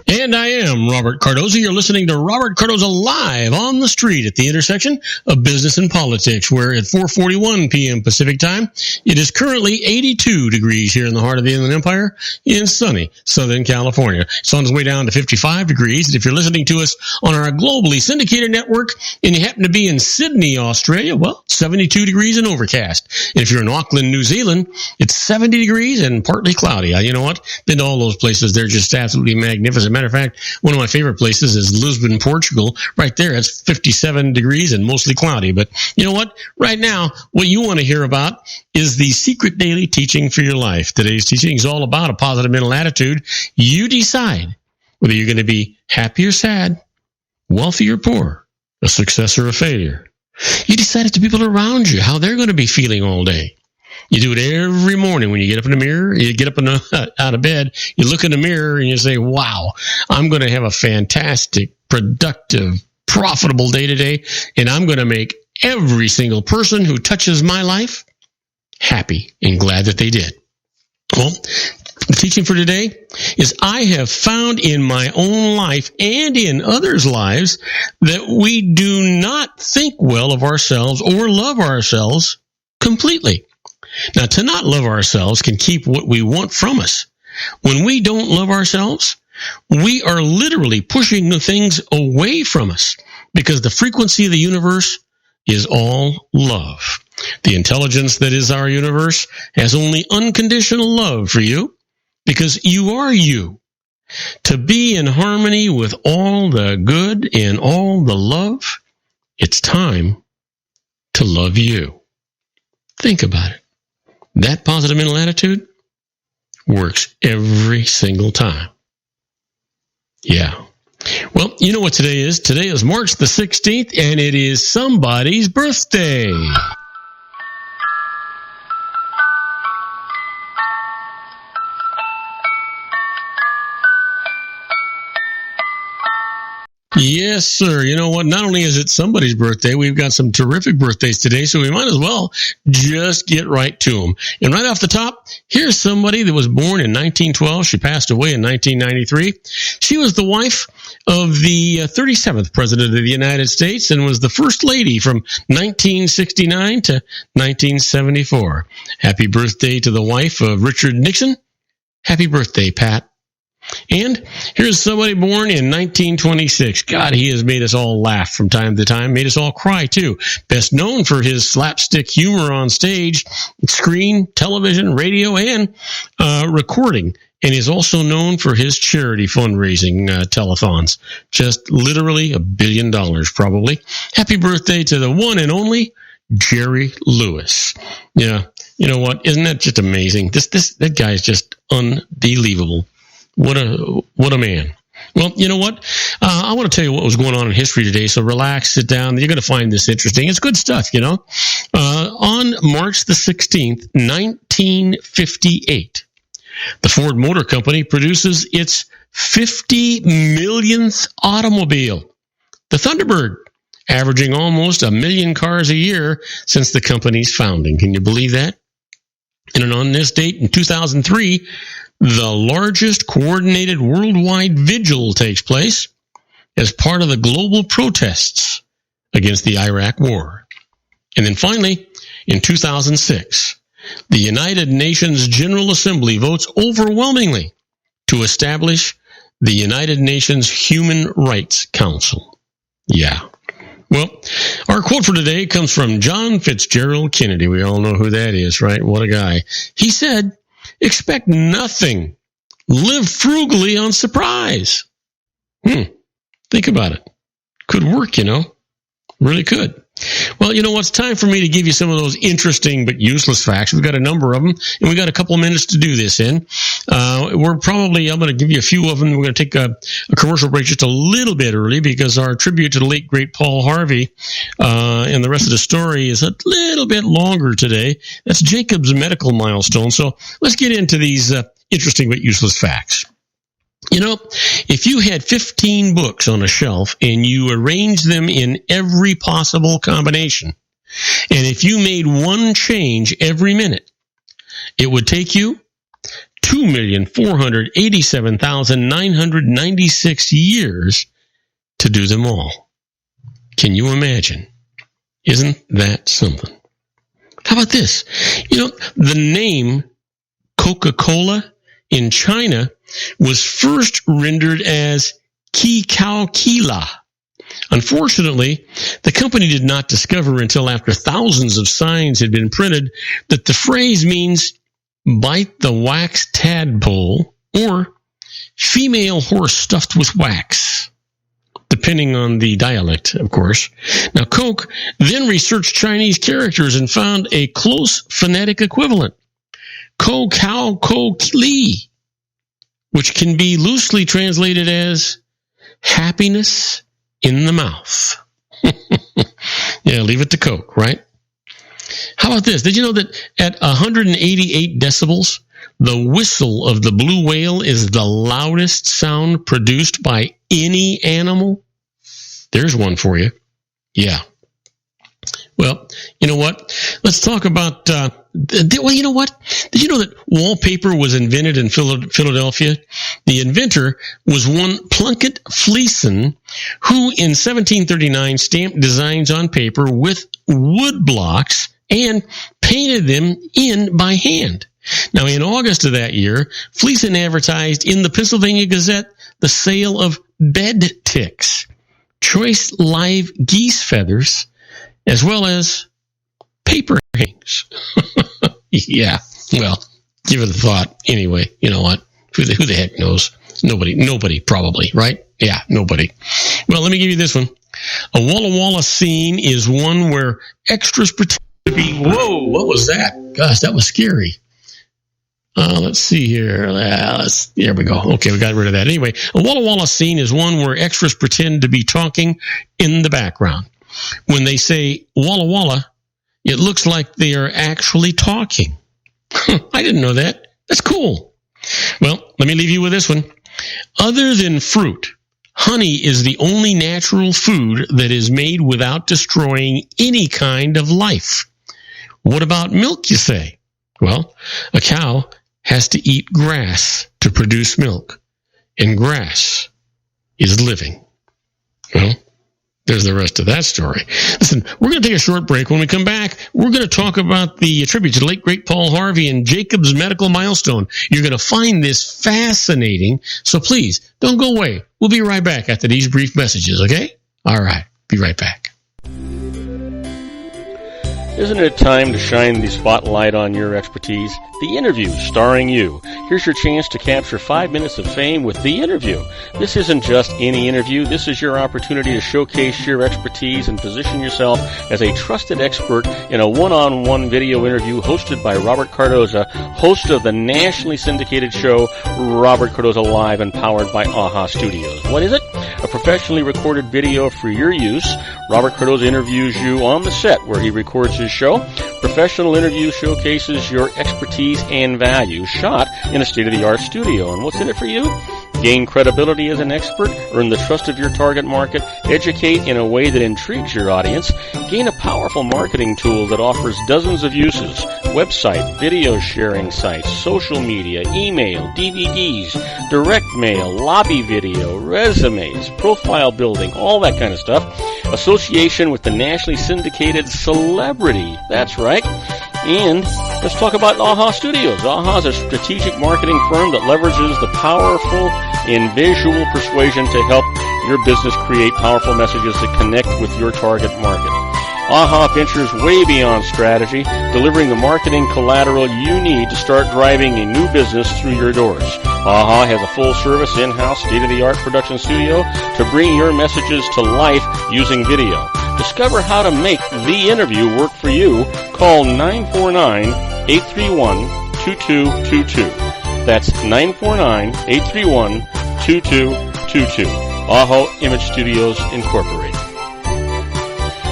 And I am Robert Cardoza. You're listening to Robert Cardoza live on the street at the intersection of business and politics, where at 4:41 p.m. Pacific time, it is currently 82 degrees here in the heart of the Inland Empire in sunny Southern California. It's on its way down to 55 degrees. And if you're listening to us on our globally syndicated network and you happen to be in Sydney, Australia, well, 72 degrees and overcast. And if you're in Auckland, New Zealand, it's 70 degrees and partly cloudy. You know what? Been to all those places. They're just absolutely magnificent. Matter of fact, one of my favorite places is Lisbon, Portugal. Right there, it's 57 degrees and mostly cloudy. But you know what? Right now, what you want to hear about is the secret daily teaching for your life. Today's teaching is all about a positive mental attitude. You decide whether you're going to be happy or sad, wealthy or poor, a success or a failure. You decide it to people around you, how they're going to be feeling all day. You do it every morning when you get up in the mirror, you get up out of bed, you look in the mirror and you say, wow, I'm going to have a fantastic, productive, profitable day today, and I'm going to make every single person who touches my life happy and glad that they did. Well, the teaching for today is I have found in my own life and in others' lives that we do not think well of ourselves or love ourselves completely. Now, to not love ourselves can keep what we want from us. When we don't love ourselves, we are literally pushing the things away from us because the frequency of the universe is all love. The intelligence that is our universe has only unconditional love for you because you are you. To be in harmony with all the good and all the love, it's time to love you. Think about it. That positive mental attitude works every single time. Yeah. Well, you know what today is? Today is March the 16th, and it is somebody's birthday. Yes, sir. You know what? Not only is it somebody's birthday, we've got some terrific birthdays today, so we might as well just get right to them. And right off the top, here's somebody that was born in 1912. She passed away in 1993. She was the wife of the 37th President of the United States and was the First Lady from 1969 to 1974. Happy birthday to the wife of Richard Nixon. Happy birthday, Pat. And here's somebody born in 1926. God, he has made us all laugh from time to time, made us all cry too. Best known for his slapstick humor on stage, screen, television, radio, and recording. And is also known for his charity fundraising telethons. Just literally $1 billion, probably. Happy birthday to the one and only Jerry Lewis. Yeah, you know what? Isn't that just amazing? That guy is just unbelievable. What a man. Well, you know what? I want to tell you what was going on in history today, so relax, sit down. You're going to find this interesting. It's good stuff, you know. On March the 16th, 1958, the Ford Motor Company produces its 50 millionth automobile, the Thunderbird, averaging almost 1 million cars a year since the company's founding. Can you believe that? And on this date, in 2003, the largest coordinated worldwide vigil takes place as part of the global protests against the Iraq War. And then finally, in 2006, the United Nations General Assembly votes overwhelmingly to establish the United Nations Human Rights Council. Yeah. Well, our quote for today comes from John Fitzgerald Kennedy. We all know who that is, right? What a guy. He said, "Expect nothing. Live frugally on surprise." Think about it. Could work, you know. Really could. Well, you know what? It's time for me to give you some of those interesting but useless facts. We've got a number of them, and we got a couple of minutes to do this in. I'm going to give you a few of them. We're going to take a commercial break just a little bit early because our tribute to the late, great Paul Harvey and the rest of the story is a little bit longer today. That's Jacob's medical milestone. So let's get into these interesting but useless facts. You know, if you had 15 books on a shelf and you arranged them in every possible combination, and if you made one change every minute, it would take you 2,487,996 years to do them all. Can you imagine? Isn't that something? How about this? You know, the name Coca-Cola in China was first rendered as Ki-Kao-Kila. Unfortunately, the company did not discover until after thousands of signs had been printed that the phrase means bite the wax tadpole or female horse stuffed with wax, depending on the dialect, of course. Now, Coke then researched Chinese characters and found a close phonetic equivalent, Ko-Kao-Ko-Li, which can be loosely translated as happiness in the mouth. Yeah, leave it to Coke, right? How about this? Did you know that at 188 decibels, the whistle of the blue whale is the loudest sound produced by any animal? There's one for you. Yeah. Well, you know what? Let's talk about, you know what? Did you know that wallpaper was invented in Philadelphia? The inventor was one Plunkett Fleeson, who in 1739 stamped designs on paper with wood blocks and painted them in by hand. Now, in August of that year, Fleeson advertised in the Pennsylvania Gazette the sale of bed ticks, choice live geese feathers, as well as paper hangings. Yeah, well, give it a thought. Anyway, you know what? Who the heck knows? Nobody probably, right? Yeah, nobody. Well, let me give you this one. A Walla Walla scene is one where extras pretend to be... Whoa, what was that? Gosh, that was scary. Let's see here. There we go. Okay, we got rid of that. Anyway, a Walla Walla scene is one where extras pretend to be talking in the background. When they say Walla Walla, it looks like they are actually talking. I didn't know that. That's cool. Well, let me leave you with this one. Other than fruit, honey is the only natural food that is made without destroying any kind of life. What about milk, you say? Well, a cow has to eat grass to produce milk, and grass is living. Well, there's the rest of that story. Listen, we're going to take a short break. When we come back, we're going to talk about the tribute to the late, great Paul Harvey and Jacob's medical milestone. You're going to find this fascinating, so please, don't go away. We'll be right back after these brief messages, okay? All right, be right back. Isn't it time to shine the spotlight on your expertise? The Interview, starring you. Here's your chance to capture 5 minutes of fame with The Interview. This isn't just any interview. This is your opportunity to showcase your expertise and position yourself as a trusted expert in a one-on-one video interview hosted by Robert Cardoza, host of the nationally syndicated show Robert Cardoza Live and powered by AHA Studios. What is it? A professionally recorded video for your use. Robert Cardoza interviews you on the set where he records his show. Professional interview showcases your expertise and value, shot in a state-of-the-art studio. And what's in it for you? Gain credibility as an expert, earn the trust of your target market, educate in a way that intrigues your audience, gain a powerful marketing tool that offers dozens of uses, website, video sharing sites, social media, email, DVDs, direct mail, lobby video, resumes, profile building, all that kind of stuff. Association with the nationally syndicated celebrity. That's right. And let's talk about AHA Studios. AHA is a strategic marketing firm that leverages the powerful and visual persuasion to help your business create powerful messages that connect with your target market. AHA ventures way beyond strategy, delivering the marketing collateral you need to start driving a new business through your doors. AHA has a full-service, in-house, state-of-the-art production studio to bring your messages to life using video. Discover how to make The Interview work for you. Call 949-831-2222. That's 949-831-2222. AHA Image Studios, Incorporated.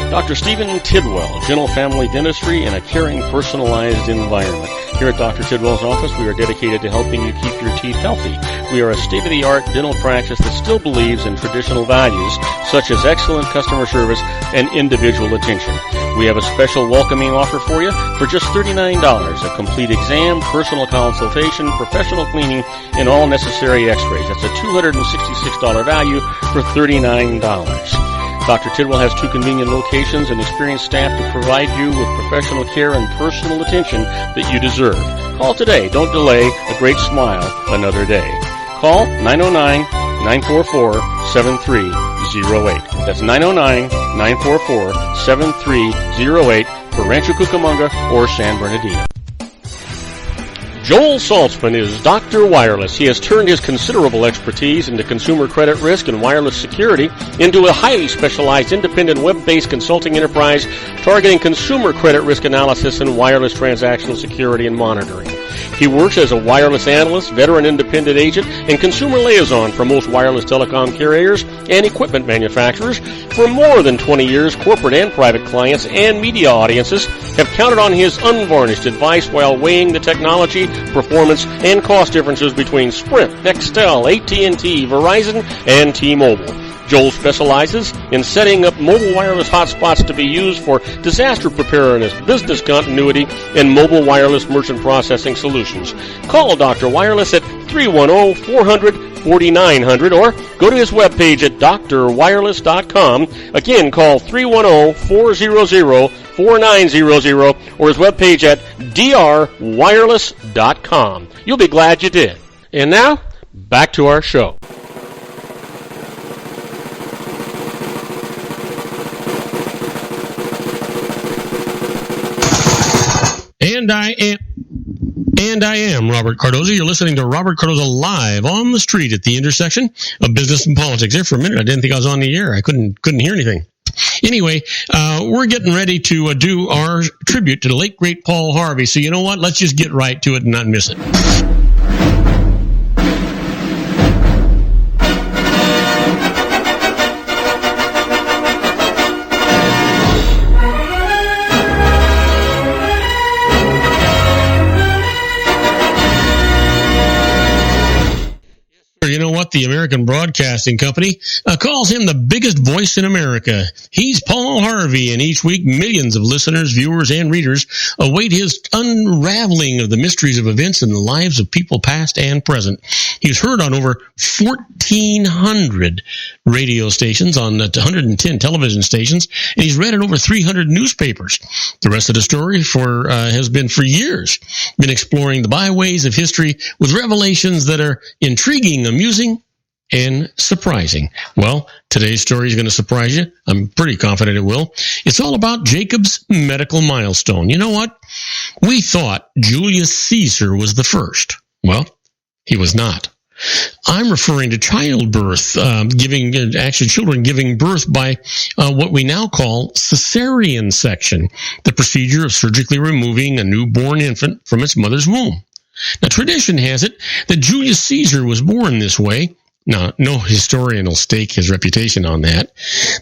Dr. Stephen Tidwell, Gentle Family Dentistry in a caring, personalized environment. Here at Dr. Tidwell's office, we are dedicated to helping you keep your teeth healthy. We are a state-of-the-art dental practice that still believes in traditional values, such as excellent customer service and individual attention. We have a special welcoming offer for you for just $39, a complete exam, personal consultation, professional cleaning, and all necessary x-rays. That's a $266 value for $39. Dr. Tidwell has 2 convenient locations and experienced staff to provide you with professional care and personal attention that you deserve. Call today. Don't delay. A great smile another day. Call 909-944-7308. That's 909-944-7308 for Rancho Cucamonga or San Bernardino. Joel Saltzman is Dr. Wireless. He has turned his considerable expertise into consumer credit risk and wireless security into a highly specialized independent web-based consulting enterprise targeting consumer credit risk analysis and wireless transactional security and monitoring. He works as a wireless analyst, veteran independent agent, and consumer liaison for most wireless telecom carriers and equipment manufacturers. For more than 20 years, corporate and private clients and media audiences have counted on his unvarnished advice while weighing the technology, performance, and cost differences between Sprint, Nextel, AT&T, Verizon, and T-Mobile. Joel specializes in setting up mobile wireless hotspots to be used for disaster preparedness, business continuity, and mobile wireless merchant processing solutions. Call Dr. Wireless at 310-400-4900 or go to his webpage at drwireless.com. Again, call 310-400-4900 or his webpage at drwireless.com. You'll be glad you did. And now, back to our show. And I am... And I am Robert Cardoza. You're listening to Robert Cardoza live on the street at the intersection of business and politics. There for a minute, I didn't think I was on the air. I couldn't hear anything. Anyway, we're getting ready to do our tribute to the late, great Paul Harvey. So you know what? Let's just get right to it and not miss it. You know what? The American Broadcasting Company calls him the biggest voice in America. He's Paul Harvey, and each week millions of listeners, viewers, and readers await his unraveling of the mysteries of events in the lives of people past and present. He's heard on over 1,400 radio stations, on 110 television stations, and he's read in over 300 newspapers. The rest of the story has been for years been exploring the byways of history with revelations that are intriguing, amusing, and surprising. Well, today's story is going to surprise you. I'm pretty confident it will. It's all about Jacob's medical milestone. You know what? We thought Julius Caesar was the first. Well, he was not. I'm referring to childbirth, children giving birth by what we now call cesarean section, the procedure of surgically removing a newborn infant from its mother's womb. Now, tradition has it that Julius Caesar was born this way. Now, no historian will stake his reputation on that.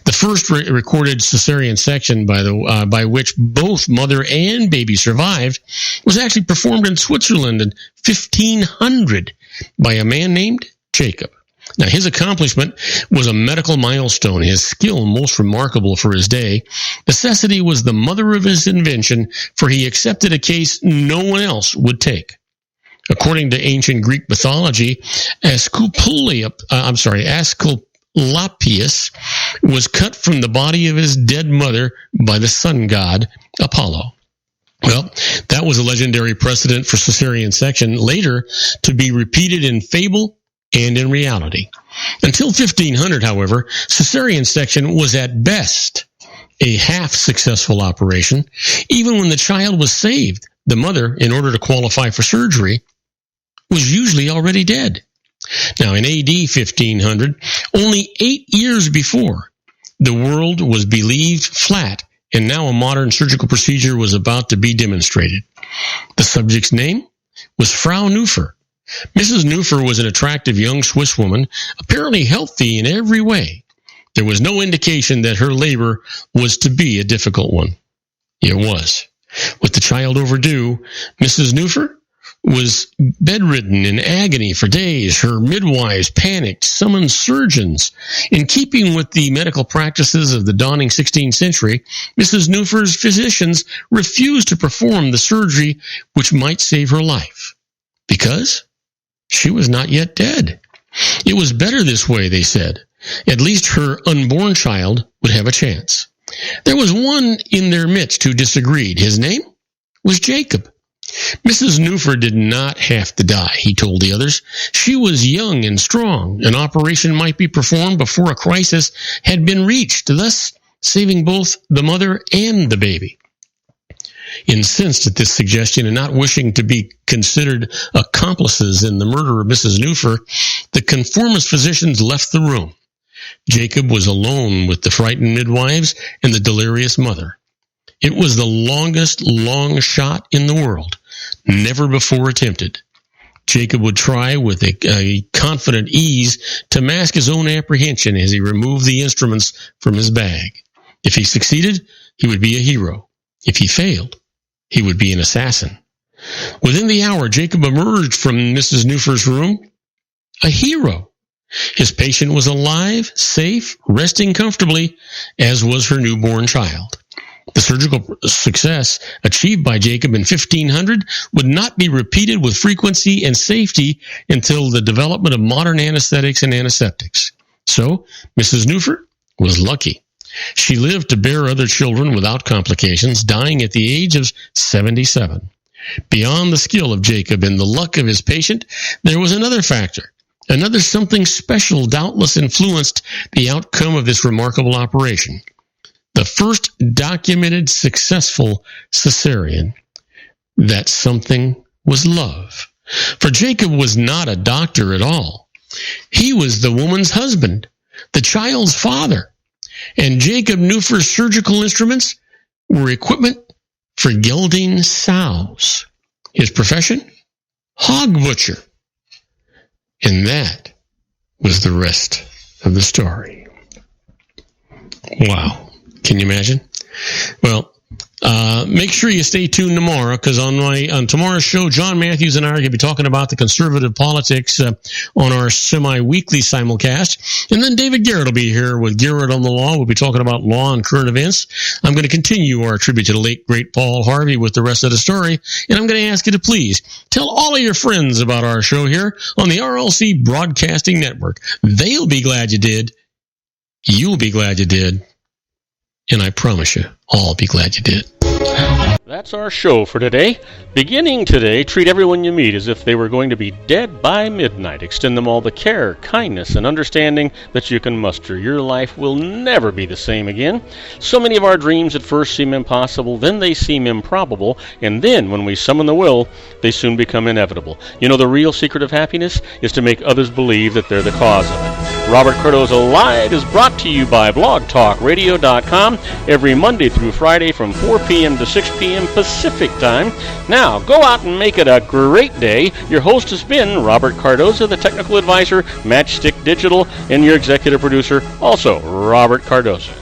The first recorded cesarean section by which both mother and baby survived was actually performed in Switzerland in 1500 by a man named Jacob. Now, his accomplishment was a medical milestone, his skill most remarkable for his day. Necessity was the mother of his invention, for he accepted a case no one else would take. According to ancient Greek mythology, Asclepius was cut from the body of his dead mother by the sun god Apollo. Well, that was a legendary precedent for cesarean section, later to be repeated in fable and in reality. Until 1500, however, cesarean section was at best a half-successful operation. Even when the child was saved, the mother, in order to qualify for surgery, was usually already dead. Now, in AD 1500, only 8 years before, the world was believed flat, and now a modern surgical procedure was about to be demonstrated. The subject's name was Frau Neuffer. Mrs. Neuffer was an attractive young Swiss woman, apparently healthy in every way. There was no indication that her labor was to be a difficult one. It was. With the child overdue, Mrs. Neuffer was bedridden in agony for days. Her midwives panicked, summoned surgeons. In keeping with the medical practices of the dawning 16th century, Mrs. Neuffer's physicians refused to perform the surgery which might save her life, because she was not yet dead. It was better this way, they said. At least her unborn child would have a chance. There was one in their midst who disagreed. His name was Jacob. Mrs. Neuffer did not have to die, he told the others. She was young and strong. An operation might be performed before a crisis had been reached, thus saving both the mother and the baby. Incensed at this suggestion and not wishing to be considered accomplices in the murder of Mrs. Neuffer, the conformist physicians left the room. Jacob was alone with the frightened midwives and the delirious mother. It was the longest long shot in the world, never before attempted. Jacob would try with a confident ease to mask his own apprehension as he removed the instruments from his bag. If he succeeded, he would be a hero. If he failed, he would be an assassin. Within the hour, Jacob emerged from Mrs. Neuffer's room a hero. His patient was alive, safe, resting comfortably, as was her newborn child. The surgical success achieved by Jacob in 1500 would not be repeated with frequency and safety until the development of modern anesthetics and antiseptics. So, Mrs. Neuffer was lucky. She lived to bear other children without complications, dying at the age of 77. Beyond the skill of Jacob and the luck of his patient, there was another factor. Another something special doubtless influenced the outcome of this remarkable operation. The first documented successful cesarean. That something was love. For Jacob was not a doctor at all. He was the woman's husband, the child's father. And Jacob knew for surgical instruments were equipment for gelding sows. His profession? Hog butcher. And that was the rest of the story. Wow. Can you imagine? Well, make sure you stay tuned tomorrow, because on tomorrow's show, John Matthews and I are going to be talking about the conservative politics on our semi-weekly simulcast. And then David Garrett will be here with Garrett on the Law. We'll be talking about law and current events. I'm going to continue our tribute to the late, great Paul Harvey with the rest of the story. And I'm going to ask you to please tell all of your friends about our show here on the RLC Broadcasting Network. They'll be glad you did. You'll be glad you did. And I promise you, I'll be glad you did. That's our show for today. Beginning today, treat everyone you meet as if they were going to be dead by midnight. Extend them all the care, kindness, and understanding that you can muster. Your life will never be the same again. So many of our dreams at first seem impossible, then they seem improbable, and then when we summon the will, they soon become inevitable. You know, the real secret of happiness is to make others believe that they're the cause of it. Robert Cardoza Live is brought to you by blogtalkradio.com every Monday through Friday from 4 p.m. to 6 p.m. Pacific Time. Now, go out and make it a great day. Your host has been Robert Cardoza, the technical advisor, Matchstick Digital, and your executive producer, also Robert Cardoza.